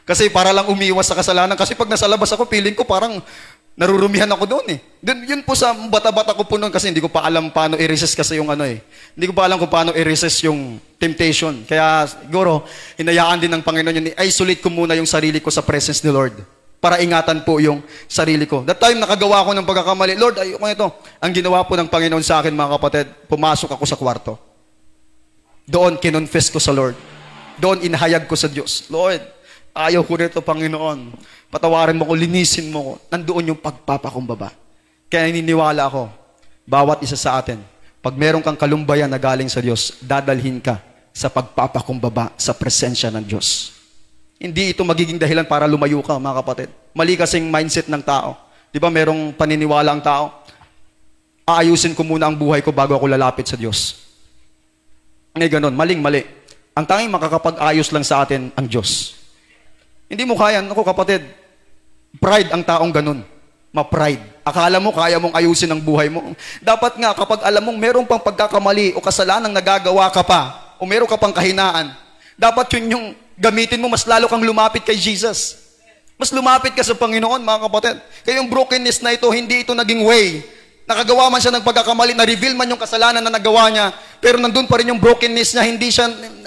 Kasi para lang umiwas sa kasalanan. Kasi pag nasa labas ako, feeling ko parang narurumihan ako doon eh. Yun po sa bata-bata ko po noon kasi hindi ko pa alam paano i-resist kasi yung Hindi ko pa alam kung paano i-resist yung temptation. Kaya siguro, hinayaan din ng Panginoon yun. I-isolate ko muna yung sarili ko sa presence ni Lord. Para ingatan po yung sarili ko. That time, nakagawa ko ng pagkakamali. Lord, ayoko ito. Ang ginawa po ng Panginoon sa akin, mga kapatid, pumasok ako sa kwarto. Doon, kinonfess ko sa Lord. Doon, inahayag ko sa Diyos. Lord, ayaw ko nito, Panginoon. Patawarin mo ko, linisin mo ko. Nandoon yung pagpapakumbaba. Kaya naniniwala ako, bawat isa sa atin, pag meron kang kalumbayan na galing sa Diyos, dadalhin ka sa pagpapakumbaba sa presensya ng Diyos. Hindi ito magiging dahilan para lumayo ka, mga kapatid. Mali kasing mindset ng tao. Di ba merong paniniwala ang tao? Aayusin ko muna ang buhay ko bago ako lalapit sa Diyos. Ngay ganon, maling-mali. Ang tanging makakapag-ayos lang sa atin ang Diyos. Hindi mo kaya, ako kapatid, pride ang taong ganun. Ma-pride. Akala mo, kaya mong ayusin ang buhay mo. Dapat nga, kapag alam mong meron pang pagkakamali o kasalanang nagagawa ka pa, o meron ka pang kahinaan, dapat yun yung gamitin mo, mas lalo kang lumapit kay Jesus. Mas lumapit ka sa Panginoon, mga kapatid. Kaya yung brokenness na ito, hindi ito naging way. Nakagawa man siya ng pagkakamali, na-reveal man yung kasalanan na nagawa niya, pero nandun pa rin yung brokenness niya,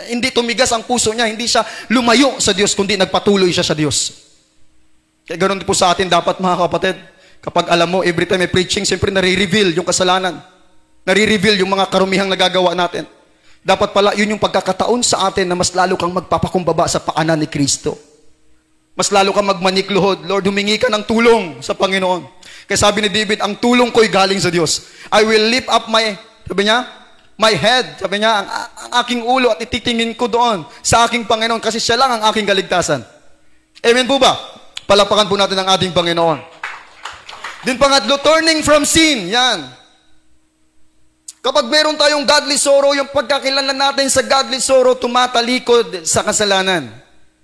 hindi tumigas ang puso niya, hindi siya lumayo sa Diyos, kundi nagpatuloy siya sa Diyos. Kaya ganoon po sa atin dapat, mga kapatid, kapag alam mo, every time may preaching, siyempre nare-reveal yung kasalanan. Nare-reveal yung mga karumihang nagagawa natin. Dapat pala, yun yung pagkakataon sa atin na mas lalo kang magpapakumbaba sa paanan ni Kristo. Mas lalo kang magmanikluhod. Lord, humingi ka ng tulong sa Panginoon. Kaya sabi ni David, ang tulong ko'y galing sa Diyos. I will lift up sabi niya, my head. Sabi niya, ang aking ulo at ititingin ko doon sa aking Panginoon kasi siya lang ang aking kaligtasan. Amen po ba? Palapakan po natin ang ating Panginoon. Din pangatlo, turning from sin. Yan. Kapag meron tayong godly sorrow, yung pagkakilala natin sa godly sorrow, tumatalikod sa kasalanan.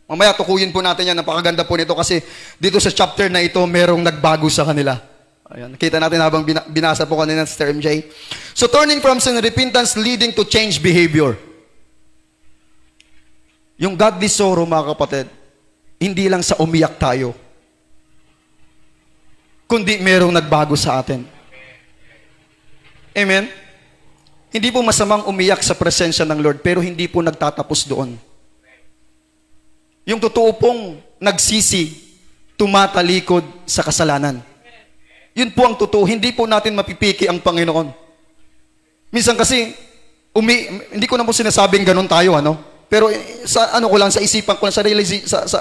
Mamaya tukuyin po natin yan. Napakaganda po nito kasi dito sa chapter na ito, merong nagbago sa kanila. Ayan, nakita natin habang binasa po kanina sa MJ. So turning from sin, repentance leading to change behavior. Yung godly sorrow, mga kapatid, hindi lang sa umiyak tayo, kundi merong nagbago sa atin. Amen? Hindi po masamang umiyak sa presensya ng Lord, pero hindi po nagtatapos doon. Yung totoo pong nagsisi, tumatalikod sa kasalanan. Yun po ang totoo. Hindi po natin mapipiki ang Panginoon. Minsan kasi, hindi ko na po sinasabing ganun tayo, ano? Pero sa ano ko lang, sa isipan ko,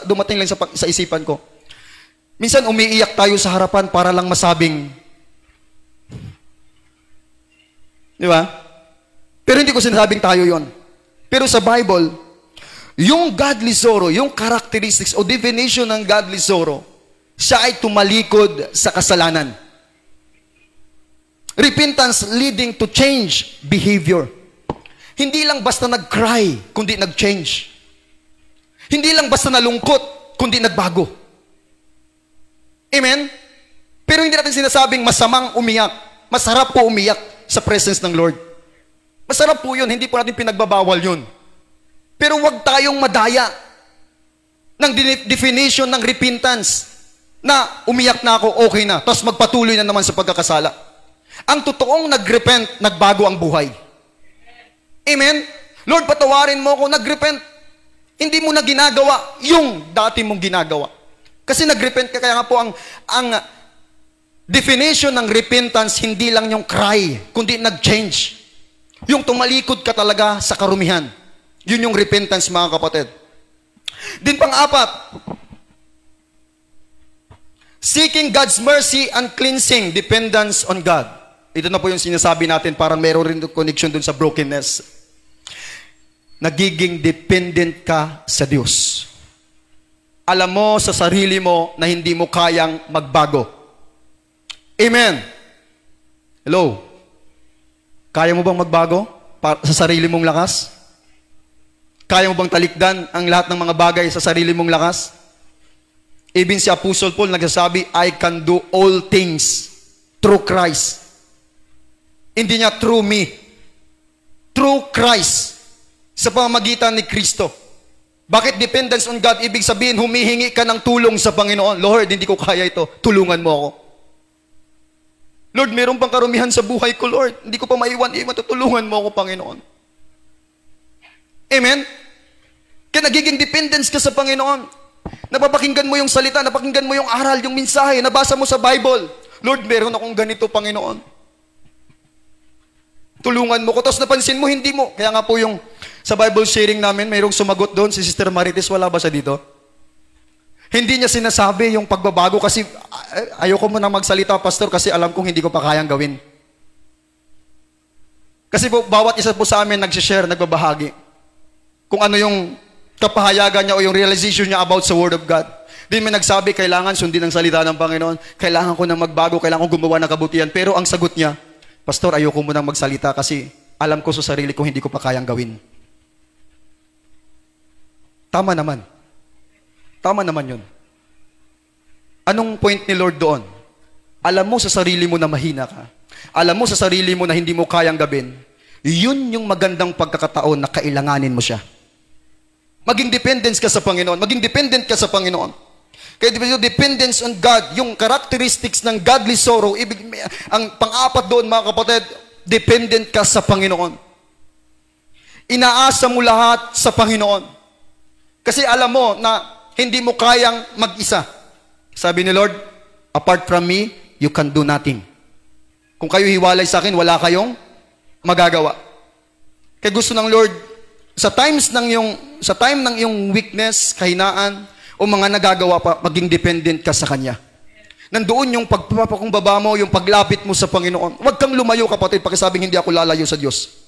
dumating lang sa isipan ko. Minsan umiiyak tayo sa harapan para lang masabing, di ba? Pero hindi ko sinasabing tayo yon. Pero sa Bible, yung godly sorrow, yung characteristics o definition ng godly sorrow, siya ay tumalikod sa kasalanan. Repentance leading to change behavior. Hindi lang basta nag-cry, kundi nag-change. Hindi lang basta nalungkot, kundi nagbago. Amen? Pero hindi natin sinasabing masamang umiyak. Masarap po umiyak sa presence ng Lord. Masarap po yun, hindi po natin pinagbabawal yun. Pero huwag tayong madaya ng definition ng repentance na umiyak na ako, okay na, tapos magpatuloy na naman sa pagkakasala. Ang totoong nag-repent, nagbago ang buhay. Amen? Lord, patawarin mo ako, nag-repent. Hindi mo na ginagawa yung dati mong ginagawa. Kasi nag-repent ka, kaya nga po ang definition ng repentance, hindi lang yung cry, kundi nag-change. Yung tumalikod ka talaga sa karumihan. Yun yung repentance, mga kapatid. Din pang-apat, seeking God's mercy and cleansing, dependence on God. Ito na po yung sinasabi natin, parang meron rin connection dun sa brokenness. Nagiging dependent ka sa Diyos. Alam mo sa sarili mo na hindi mo kayang magbago. Amen. Hello? Kaya mo bang magbago sa sarili mong lakas? Kaya mo bang talikdan ang lahat ng mga bagay sa sarili mong lakas? Even si Apostle Paul nagsasabi, I can do all things through Christ. Hindi niya through me. Through Christ. Sa pamamagitan ni Kristo. Bakit dependence on God? Ibig sabihin, humihingi ka ng tulong sa Panginoon. Lord, hindi ko kaya ito. Tulungan mo ako. Lord, meron pang karumihan sa buhay ko, Lord. Hindi ko pa maiwan-iwan. Tutulungan mo ako, Panginoon. Amen? Kaya nagiging dependence ka sa Panginoon. Napapakinggan mo yung salita, napakinggan mo yung aral, yung mensahe, nabasa mo sa Bible. Lord, meron akong ganito, Panginoon. Tulungan mo ko. Tapos napansin mo, hindi mo. Kaya nga po yung sa Bible sharing namin, mayroong sumagot doon, si Sister Marites, wala ba siya dito? Hindi niya sinasabi yung pagbabago kasi ayoko mo na magsalita, Pastor, kasi alam kong hindi ko pa kayang gawin. Kasi po, bawat isa po sa amin nagsishare, nagbabahagi. Kung ano yung kapahayagan niya o yung realization niya about sa Word of God. Din may nagsabi, kailangan sundin ang salita ng Panginoon, kailangan ko na magbago, kailangan ko gumawa ng kabutihan. Pero ang sagot niya, Pastor, ayoko mo nang magsalita kasi alam ko sa sarili ko hindi ko pa kayang gawin. Tama naman. Tama naman yun. Anong point ni Lord doon? Alam mo sa sarili mo na mahina ka. Alam mo sa sarili mo na hindi mo kayang gawin. Yun yung magandang pagkakataon na kailanganin mo siya. Maging dependence ka sa Panginoon. Maging dependent ka sa Panginoon. Kaya dependence on God, yung characteristics ng godly sorrow, ang pang-apat doon, mga kapatid, dependent ka sa Panginoon. Inaasa mo lahat sa Panginoon. Kasi alam mo na hindi mo kayang mag-isa. Sabi ni Lord, apart from me, you can do nothing. Kung kayo hiwalay sa akin, wala kayong magagawa. Kaya gusto ng Lord, sa time ng iyong weakness, kahinaan, o mga nagagawa pa, maging dependent ka sa Kanya. Nandoon yung pagpapakumbaba mo, yung paglapit mo sa Panginoon. Huwag kang lumayo, kapatid, pagkasabing hindi ako lalayo sa Diyos.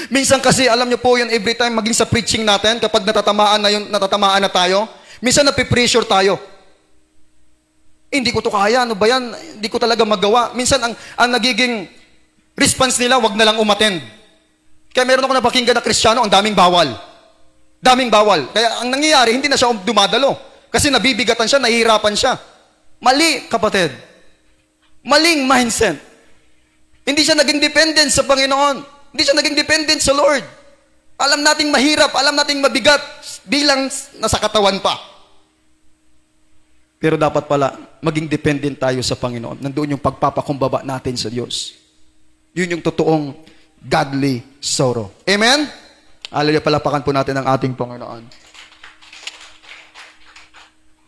Minsan kasi, alam niyo po yun, every time, maging sa preaching natin, kapag natatamaan na tayo, minsan napipressure tayo. Hindi ko to kaya, ano ba yan? Hindi ko talaga magawa. Minsan, ang nagiging response nila, wag na lang umattend. Kaya meron ako napakinggan na Kristiyano, ang daming bawal. Daming bawal. Kaya ang nangyayari, hindi na siya dumadalo. Kasi nabibigatan siya, nahihirapan siya. Mali, kapatid. Maling mindset. Hindi siya naging dependent sa Panginoon. Hindi siya naging dependent sa Lord. Alam nating mahirap, alam nating mabigat, bilang nasa katawan pa. Pero dapat pala, maging dependent tayo sa Panginoon. Nandoon yung pagpapakumbaba natin sa Diyos. Yun yung totoong godly sorrow. Amen? Hallelujah, palapakan po natin ang ating Panginoon.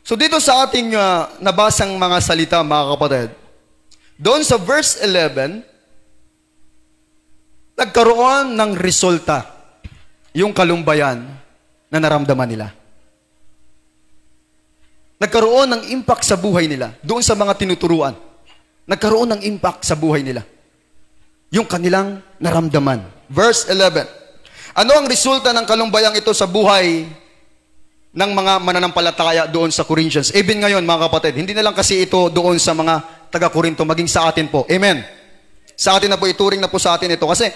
So dito sa ating nabasang mga salita, mga kapatid, doon sa verse 11, nagkaroon ng resulta yung kalumbayan na naramdaman nila. Nagkaroon ng impact sa buhay nila doon sa mga tinuturuan. Nagkaroon ng impact sa buhay nila. Yung kanilang naramdaman. Verse 11. Ano ang resulta ng kalumbayang ito sa buhay ng mga mananampalataya doon sa Corinthians? Even ngayon, mga kapatid, hindi na lang kasi ito doon sa mga taga-Corinto, maging sa atin po. Amen. Sa atin na po, ituring na po sa atin ito. Kasi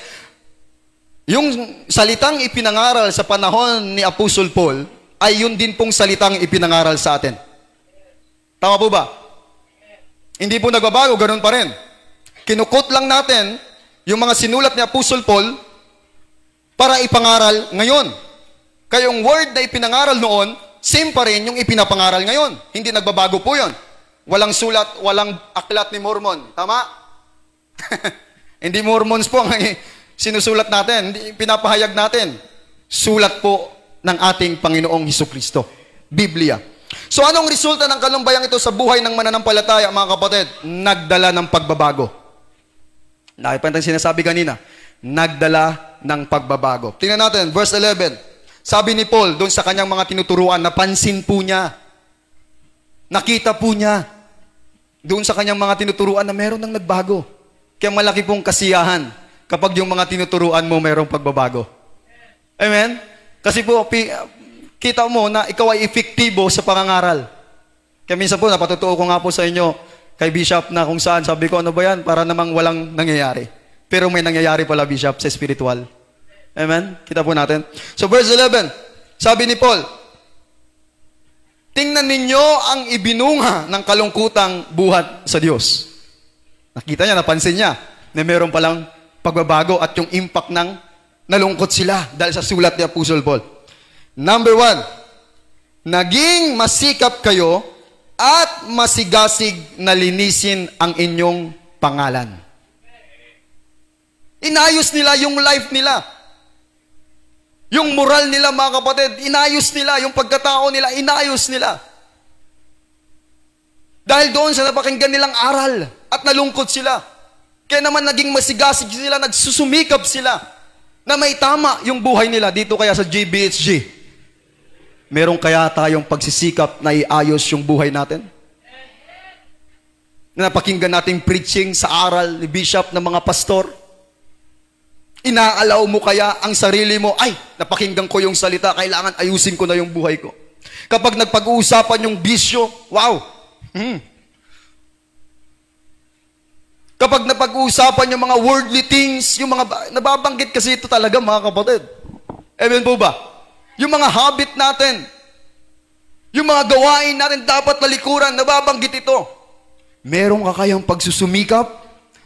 yung salitang ipinangaral sa panahon ni Apostle Paul ay yun din pong salitang ipinangaral sa atin. Tama po ba? Hindi po nagbabago, ganun pa rin. Kinukot lang natin yung mga sinulat ni Apostle Paul para ipangaral ngayon. Kaya yung word na ipinangaral noon, same pa rin yung ipinapangaral ngayon. Hindi nagbabago po yun. Walang sulat, walang aklat ni Mormon. Tama? Hindi Mormons po ang sinusulat natin. Hindi pinapahayag natin. Sulat po ng ating Panginoong Hesukristo. Biblia. So anong resulta ng kalumbayang ito sa buhay ng mananampalataya, mga kapatid? Nagdala ng pagbabago. Nakipantang sinasabi kanina, nagdala ng pagbabago. Tingnan natin, verse 11. Sabi ni Paul, doon sa kanyang mga tinuturuan, napansin po niya, nakita po niya, doon sa kanyang mga tinuturuan na meron ng nagbago. Kaya malaki pong kasiyahan kapag yung mga tinuturuan mo merong pagbabago. Amen? Kasi po, kita mo na ikaw ay epektibo sa pangangaral. Kaya minsan po, napatutuo ko nga po sa inyo, kay Bishop na kung saan, sabi ko, ano ba yan? Para namang walang nangyayari. Pero may nangyayari pala, Bishop, sa spiritual. Amen? Kita po natin. So, verse 11, sabi ni Paul, tingnan ninyo ang ibinunga ng kalungkutang buhat sa Diyos. Nakita niya, napansin niya, na meron palang pagbabago at yung impact ng nalungkot sila dahil sa sulat ni Apostle Paul. Number 1, naging masikap kayo at masigasig na linisin ang inyong pangalan. Inayos nila yung life nila. Yung moral nila, mga kapatid, inayos nila. Yung pagkatao nila, inayos nila. Dahil doon sa napakinggan nilang aral at nalungkot sila. Kaya naman naging masigasig sila, nagsusumikap sila na may tama yung buhay nila. Dito kaya sa JBHG, meron kaya tayong pagsisikap na iayos yung buhay natin? Na napakinggan nating preaching sa aral ni Bishop ng mga pastor? Inaalaw mo kaya ang sarili mo, ay, napakinggan ko yung salita, kailangan ayusin ko na yung buhay ko. Kapag nagpag-uusapan yung bisyo, wow! Kapag napag-uusapan yung mga worldly things, yung mga, nababanggit kasi ito talaga, mga kapatid. Amen po ba? Yung mga habit natin, yung mga gawain natin dapat talikuran, nababanggit ito. Meron ka kayang pagsusumikap?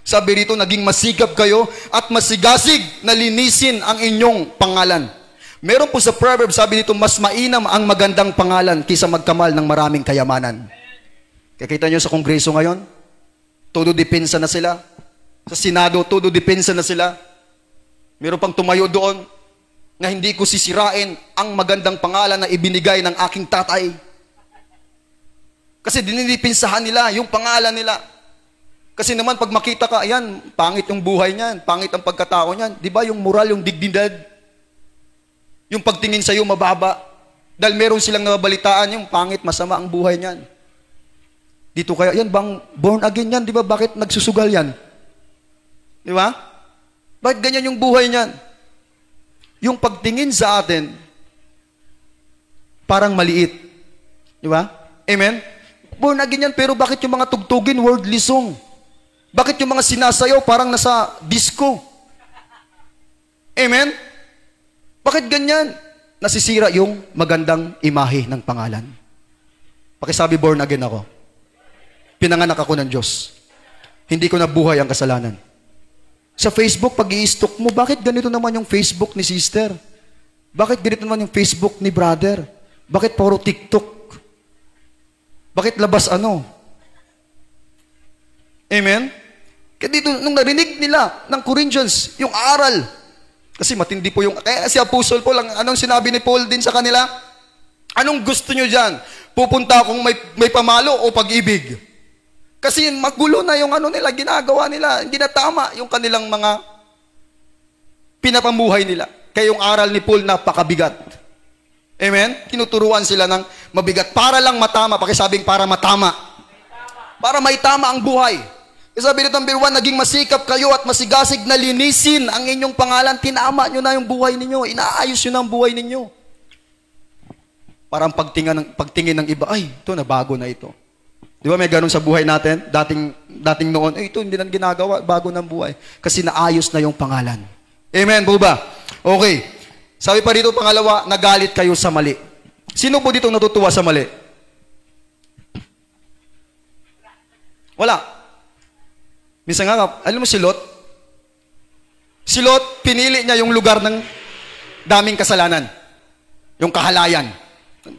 Sabi rito, naging masikap kayo at masigasig na linisin ang inyong pangalan. Meron po sa Proverbs, sabi dito, mas mainam ang magandang pangalan kaysa magkamal ng maraming kayamanan. Kakita nyo sa Kongreso ngayon, todo depensa na sila. Sa Senado, todo depensa na sila. Meron pang tumayo doon na hindi ko sisirain ang magandang pangalan na ibinigay ng aking tatay. Kasi dinidipinsahan nila yung pangalan nila. Kasi naman pag makita ka, ayan, pangit yung buhay niyan, pangit ang pagkatao niyan. Di ba yung moral, yung dignidad, yung pagtingin sa'yo mababa. Dahil meron silang nababalitaan, yung pangit, masama ang buhay niyan. Dito kaya, yan bang born again yan? Di ba bakit nagsusugal yan? Di ba? Bakit ganyan yung buhay niyan? Yung pagtingin sa atin, parang maliit. Di ba? Amen? Born again yan, pero bakit yung mga tugtugin, worldly song? Bakit yung mga sinasayaw parang nasa disco? Amen? Bakit ganyan? Nasisira yung magandang imahe ng pangalan. Pakisabi, born again ako. Pinanganak ako ng Diyos. Hindi ko nabuhay ang kasalanan. Sa Facebook, pag i-stalk mo, bakit ganito naman yung Facebook ni sister? Bakit ganito naman yung Facebook ni brother? Bakit puro TikTok? Bakit labas ano? Amen? Kaya dito, nung narinig nila ng Corinthians, yung aral, kasi matindi po yung, kaya si Apostle Paul, anong sinabi ni Paul din sa kanila? Anong gusto nyo dyan? Pupunta akong may pamalo o pag-ibig? Kasi magulo na yung ano nila, ginagawa nila, hindi na tama yung kanilang mga pinapamuhay nila. Kaya yung aral ni Paul, napakabigat. Amen? Tinuturuan sila ng mabigat para lang matama, pakisabing para matama. Para may tama ang buhay. Sabi nito number 1, naging masikap kayo at masigasig na linisin ang inyong pangalan. Tinama nyo na yung buhay ninyo. Inaayos nyo na ang buhay ninyo. Parang pagtingin ng iba, ay, ito, nabago na ito. Di ba may ganun sa buhay natin? Dating noon, ito, hindi na ginagawa, bago ng buhay. Kasi naayos na yung pangalan. Amen po ba? Okay. Sabi pa dito, pangalawa, nagalit kayo sa mali. Sino po dito natutuwa sa mali? Wala. Minsan nga, alam mo si Lot? Si Lot, pinili niya yung lugar ng daming kasalanan. Yung kahalayan.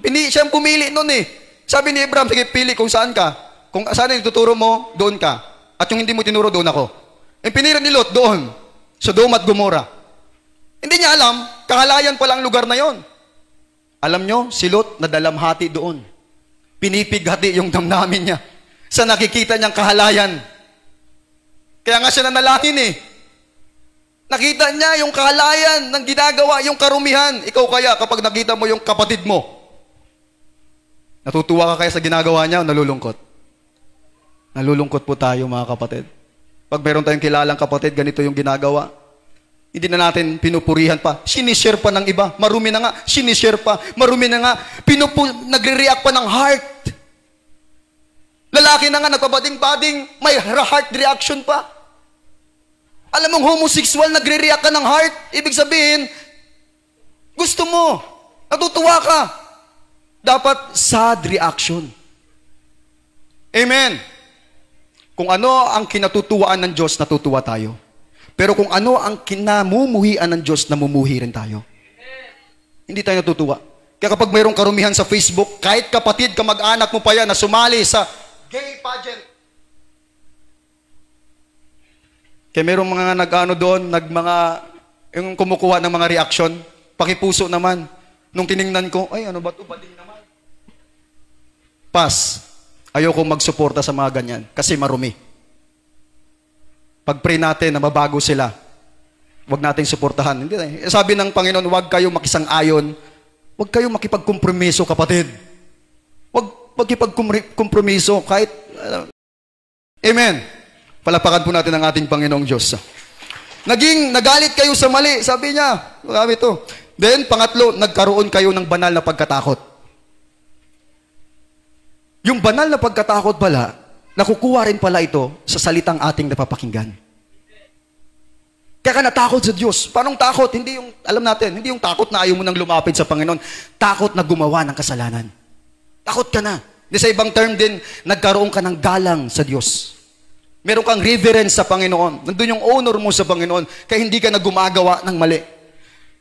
Siya ang pumili nun eh. Sabi ni Abraham, sige, pili kung saan ka. Kung saan yung tuturo mo, doon ka. At yung hindi mo tinuro, doon ako. Eh, pinili ni Lot, doon. Sodom at Gomora. Hindi niya alam, kahalayan pala ang lugar na yon. Alam nyo, si Lot, nadalamhati doon. Pinipighati yung damdamin niya. Sa nakikita niyang kahalayan. Kaya nga siya nanalangin eh. Nakita niya yung kahalayan ng ginagawa, yung karumihan. Ikaw kaya kapag nakita mo yung kapatid mo, natutuwa ka kaya sa ginagawa niya o nalulungkot? Nalulungkot po tayo mga kapatid. Pag meron tayong kilalang kapatid, ganito yung ginagawa. Hindi na natin pinupurihan pa. Sinishare pa ng iba. Marumi na nga. Sinishare pa. Marumi na nga. Nagre-react pa ng heart. Lalaki na nga, nagpabading-bading. May heart reaction pa. Alam mong homosexual, nagre-react ka ng heart. Ibig sabihin, gusto mo. Natutuwa ka. Dapat sad reaction. Amen. Kung ano ang kinatutuwaan ng Diyos, natutuwa tayo. Pero kung ano ang kinamumuhian ng Diyos, namumuhi rin tayo. Hindi tayo natutuwa. Kaya kapag mayroong karumihan sa Facebook, kahit kapatid, kamag-anak mo pa yan na sumali sa gay pageant. Kaya mayroong mga nag-ano doon, yung kumukuha ng mga reaction, pakipuso naman. Nung tiningnan ko, ay ano ba ito, bading naman. Pas, ayoko magsuporta sa mga ganyan, kasi marumi. Pag-pray natin na mabago sila, huwag nating suportahan. Hindi, sabi ng Panginoon, huwag kayong makisang-ayon, huwag kayong makipagkompromiso, kapatid. Huwag makipagkompromiso, kahit, amen. Palapakan po natin ang ating Panginoong Diyos. Nagalit kayo sa mali, sabi niya. Marami ito. Then, pangatlo, nagkaroon kayo ng banal na pagkatakot. Yung banal na pagkatakot pala, nakukuha rin pala ito sa salitang ating napapakinggan. Kaya ka natakot sa Diyos. Paano takot? Hindi yung, alam natin, hindi yung takot na ayaw mo nang lumapit sa Panginoon. Takot na gumawa ng kasalanan. Takot ka na. Di sa ibang term din, nagkaroon ka ng galang sa Diyos. Meron kang reverence sa Panginoon. Nandun yung honor mo sa Panginoon. Kaya hindi ka na gumagawa ng mali.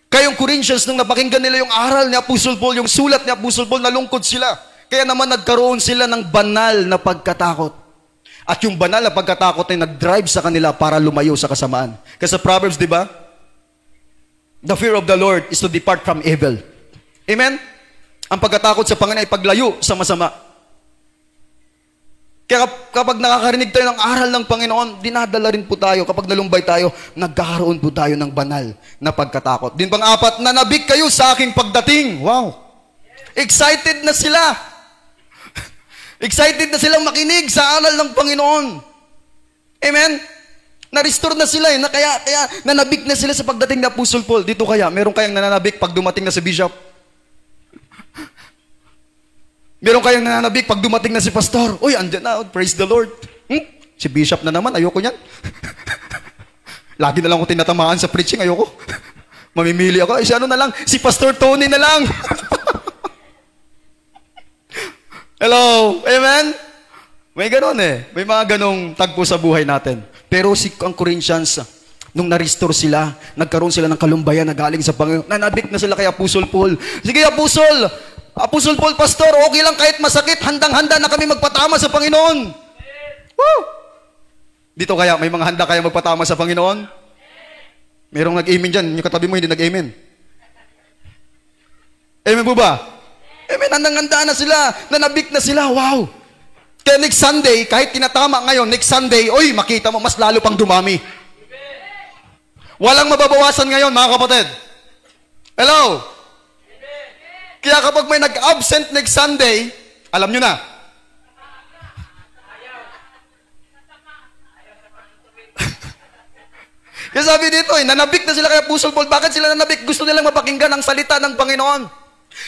Kaya yung Corinthians, nung napakinggan nila yung aral ni Apostle Paul, yung sulat ni Apostle Paul, nalungkot sila. Kaya naman nagkaroon sila ng banal na pagkatakot. At yung banal na pagkatakot ay nag-drive sa kanila para lumayo sa kasamaan. Kasi sa Proverbs, di ba? The fear of the Lord is to depart from evil. Amen? Ang pagkatakot sa Panginoon ay paglayo sa masama. Kaya kapag nakakarinig tayo ng aral ng Panginoon, dinadala rin po tayo. Kapag nalumbay tayo, nagkakaroon po tayo ng banal na pagkatakot. Din pang-apat, nanabik kayo sa aking pagdating. Wow! Excited na sila. Excited na silang makinig sa aral ng Panginoon. Amen? Na-restore na sila eh. Kaya nanabik na sila sa pagdating na Apostle Paul. Dito kaya, meron kayang nananabik pag dumating na si Bishop? Meron kayang nananabik pag dumating na si Pastor? Uy, andyan na. Praise the Lord. Si Bishop na naman. Ayoko niyan. Lagi na lang ako tinatamaan sa preaching. Ayoko. Mamimili ako. Ay, si ano na lang? Si Pastor Tony na lang. Hello. Amen? May ganon eh. May mga ganong tagpo sa buhay natin. Pero ang Corinthians, nung na-restore sila, nagkaroon sila ng kalumbayan na galing sa Panginoon. Nanabik na sila kay Apostle Paul. Sige, Apostle Paul, Pastor, okay lang kahit masakit, handang-handa na kami magpatama sa Panginoon. Woo! Dito kaya, may mga handa kaya magpatama sa Panginoon? Merong nag-amen dyan. Yung katabi mo hindi nag-amen. Amen po ba? Amen. Handang-handa na sila. Nanabik na sila. Wow! Kaya next Sunday, kahit tinatama ngayon, next Sunday, oy, makita mo, mas lalo pang dumami. Walang mababawasan ngayon, mga kapatid. Hello? Kaya kapag may nag-absent next Sunday, alam nyo na. Kaya sabi dito, nanabik na sila kaya Pusol Paul. Bakit sila nanabik? Gusto nilang mapakinggan ang salita ng Panginoon.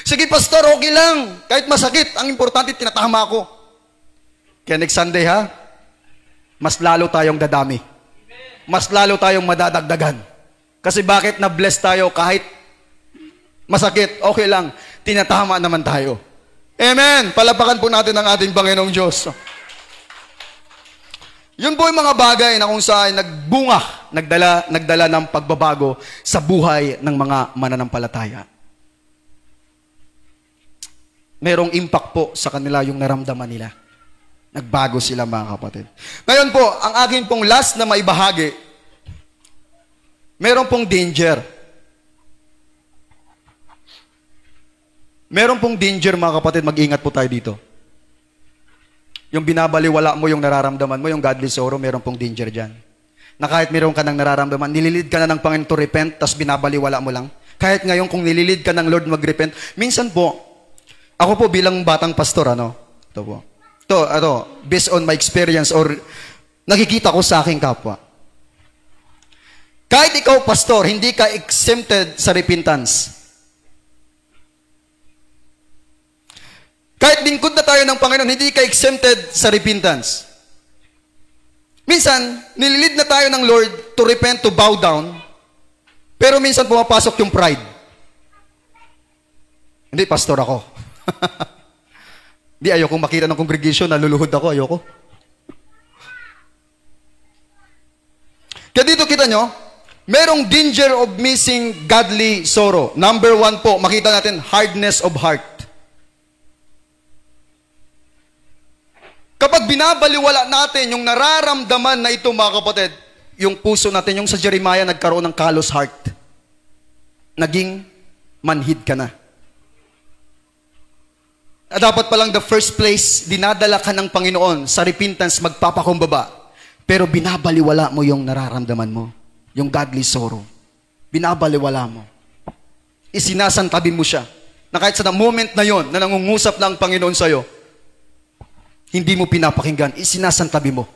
Sige, pastor, okay lang. Kahit masakit, ang importante, tinatama ko. Kaya next Sunday, ha? Mas lalo tayong dadami. Mas lalo tayong madadagdagan. Kasi bakit na-bless tayo kahit masakit, okay lang. Tinatama naman tayo. Amen. Palapakan po natin ang ating Panginoong Diyos. Yun po yung mga bagay na kung saan nagbunga, nagdala ng pagbabago sa buhay ng mga mananampalataya. Merong impact po sa kanila yung naramdaman nila. Nagbago sila, mga kapatid. Ngayon po, ang akin pong last na maibahagi, meron pong danger. Meron pong danger, mga kapatid, mag-ingat po tayo dito. Yung binabaliwala mo, yung nararamdaman mo, yung godly sorrow, meron pong danger dyan. Na kahit meron ka ng nararamdaman, nililid ka na ng Panginoon to repent, tas binabaliwala mo lang. Kahit ngayon, kung nililid ka ng Lord mag-repent, minsan po, ako po bilang batang pastor, ito po. Ito, based on my experience or nakikita ko sa aking kapwa. Kahit ikaw, pastor, hindi ka exempted sa repentance. Kahit lingkod na tayo ng Panginoon, hindi ka exempted sa repentance. Minsan, nililid na tayo ng Lord to repent, to bow down, pero minsan pumapasok yung pride. Hindi, pastor ako. Hindi, ayokong makita ng congregation, naluluhod ako, ayoko. Kaya dito kita nyo, merong danger of missing godly sorrow. Number 1 po, makita natin, hardness of heart. Kapag binabaliwala natin yung nararamdaman na ito, mga kapatid, yung puso natin, yung sa Jeremiah, nagkaroon ng callous heart. Naging manhid ka na. Dapat palang the first place, dinadala ka ng Panginoon sa repentance, magpapakumbaba. Pero binabaliwala mo yung nararamdaman mo. Yung godly sorrow. Binabaliwala mo. Isinasantabi mo siya. Na kahit sa moment na yon na nangungusap na ang Panginoon sa'yo, hindi mo pinapakinggan, isinasantabi mo.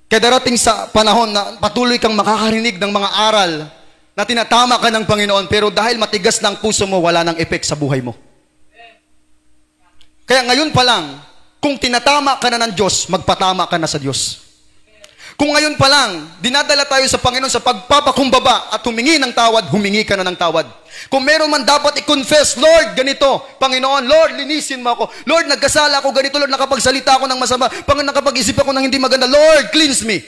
Kaya darating sa panahon na patuloy kang makakarinig ng mga aral na tinatama ka ng Panginoon, pero dahil matigas na ang puso mo, wala nang effect sa buhay mo. Kaya ngayon pa lang, kung tinatama ka na ng Diyos, magpatama ka na sa Diyos. Kung ngayon pa lang, dinadala tayo sa Panginoon sa pagpapakumbaba at humingi ng tawad, humingi ka na ng tawad. Kung meron man dapat i-confess, Lord, ganito, Panginoon, Lord, linisin mo ako. Lord, nagkasala ako ganito, Lord, nakapagsalita ako ng masama. Panginoon, nakapag-isip ako ng hindi maganda. Lord, cleanse me.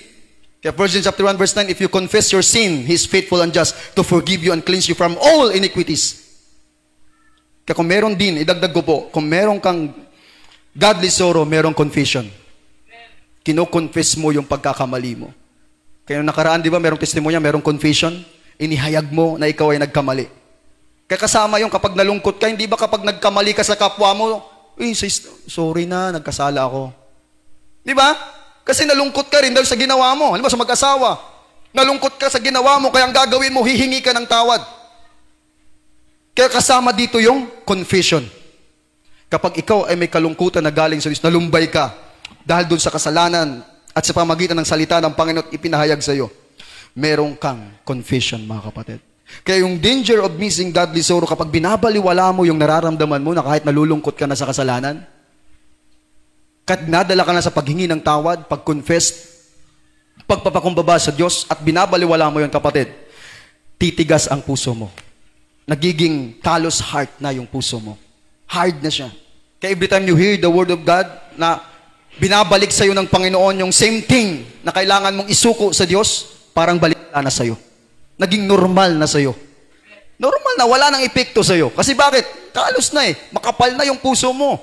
Kaya Ephesians chapter 1 verse 9, if you confess your sin, He is faithful and just to forgive you and cleanse you from all iniquities. Kaya kung meron din, idagdag ko po, kung meron kang godly sorrow, merong confession. Kino-confess mo yung pagkakamali mo. Kaya nakaraan, di ba, merong testimonya, merong confession, inihayag mo na ikaw ay nagkamali. Kaya kasama yung kapag nalungkot ka, hindi ba kapag nagkamali ka sa kapwa mo, sorry na, nagkasala ako. Di ba? Kasi nalungkot ka rin dahil sa ginawa mo. Halimbawa sa mag-asawa, nalungkot ka sa ginawa mo, kaya ang gagawin mo, hihingi ka ng tawad. Kaya kasama dito yung confession. Kapag ikaw ay may kalungkutan na galing sa Diyos, nalumbay ka dahil doon sa kasalanan at sa pamagitan ng salita ng Panginoon ipinahayag sa iyo, merong kang confession, mga kapatid. Kaya yung danger of missing godly sorrow, kapag binabaliwala mo yung nararamdaman mo na kahit nalulungkot ka na sa kasalanan, kahit nadala ka na sa paghingi ng tawad, pag-confess, pagpapakumbaba sa Diyos, at binabaliwala mo yun, kapatid, titigas ang puso mo. Nagiging callous heart na yung puso mo. Hard na siya. Kaya every time you hear the word of God, na binabalik sa iyo ng Panginoon yung same thing na kailangan mong isuko sa Diyos, parang balik na sa iyo. Naging normal na sa iyo. Normal na, wala nang epekto sa iyo. Kasi bakit? Kalos na eh. Makapal na yung puso mo.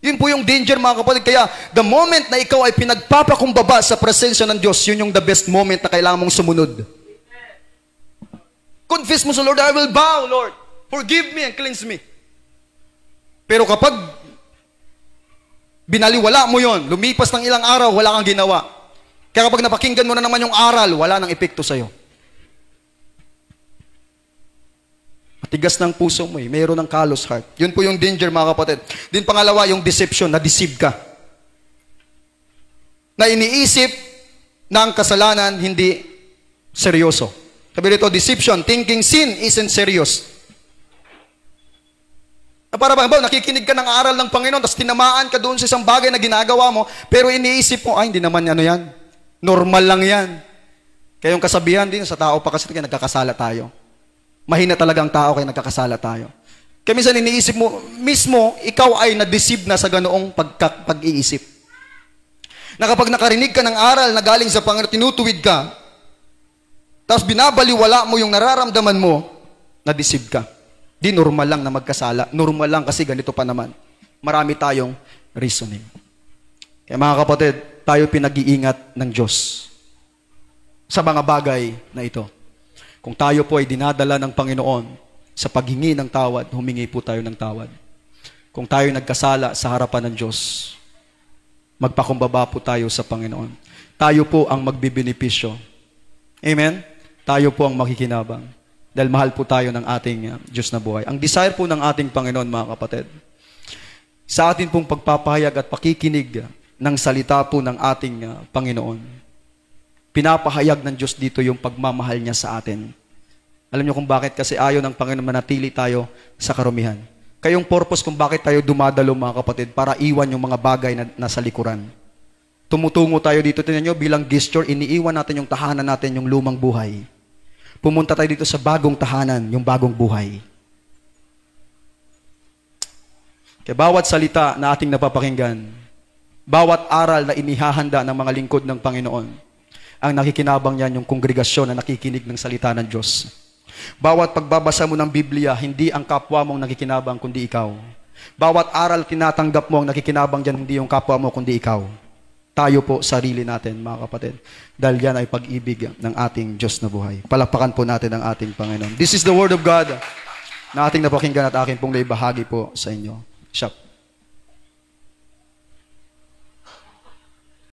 Yun po yung danger, mga kapatid. Kaya, the moment na ikaw ay pinagpapakumbaba sa presensya ng Diyos, yun yung the best moment na kailangan mong sumunod. Confess mo sa Lord, I will bow, Lord. Forgive me and cleanse me. Pero kapag binaliwala mo yon, lumipas ng ilang araw, wala kang ginawa. Kaya kapag napakinggan mo na naman yung aral, wala nang epekto sa'yo. Matigas ng puso mo eh. Mayroon ng callous heart. Yun po yung danger, mga kapatid. Din pangalawa, yung deception, na-deceive ka. Na iniisip na ang kasalanan hindi seryoso. Sabi dito, deception, thinking sin isn't serious. Na para bang, nakikinig ka ng aral ng Panginoon, tapos tinamaan ka doon sa isang bagay na ginagawa mo, pero iniisip mo, ay, hindi naman ano yan. Normal lang yan. Kaya yung kasabihan din sa tao pa kasi kaya nagkakasala tayo. Mahina talaga ang tao kaya nagkakasala tayo. Kaya minsan iniisip mo, mismo, ikaw ay na-deceive na sa ganoong pag-iisip. Na kapag nakarinig ka ng aral na galing sa Panginoon, tinutuwid ka, tapos binabaliwala mo yung nararamdaman mo, na-deceive ka. Di normal lang na magkasala. Normal lang kasi ganito pa naman. Marami tayong reasoning. Kaya mga kapatid, tayo pinag-iingat ng Diyos sa mga bagay na ito. Kung tayo po ay dinadala ng Panginoon sa paghingi ng tawad, humingi po tayo ng tawad. Kung tayo nagkasala sa harapan ng Diyos, magpakumbaba po tayo sa Panginoon. Tayo po ang magbibenepisyo. Amen? Tayo po ang makikinabang. Dahil mahal po tayo ng ating Diyos na buhay. Ang desire po ng ating Panginoon, mga kapatid, sa atin pong pagpapahayag at pakikinig ng salita po ng ating Panginoon, pinapahayag ng Diyos dito yung pagmamahal niya sa atin. Alam niyo kung bakit? Kasi ayaw ng Panginoon manatili tayo sa karumihan. Kayong purpose kung bakit tayo dumadalo, mga kapatid, para iwan yung mga bagay na nasa likuran. Tumutungo tayo dito, tingnan nyo, bilang gesture, iniiwan natin yung tahanan natin, yung lumang buhay. Pumunta tayo dito sa bagong tahanan, yung bagong buhay. Kaya bawat salita na ating napapakinggan, bawat aral na inihahanda ng mga lingkod ng Panginoon, ang nakikinabang yan yung kongregasyon na nakikinig ng salita ng Diyos. Bawat pagbabasa mo ng Biblia, hindi ang kapwa mong nakikinabang, kundi ikaw. Bawat aral tinatanggap mo, ang nakikinabang dyan, hindi yung kapwa mo, kundi ikaw. Tayo po, sarili natin, mga kapatid. Dahil yan ay pag-ibig ng ating Diyos na buhay. Palakpakan po natin ang ating Panginoon. This is the Word of God na ating napakinggan at aking pong naibahagi po sa inyo. Shop.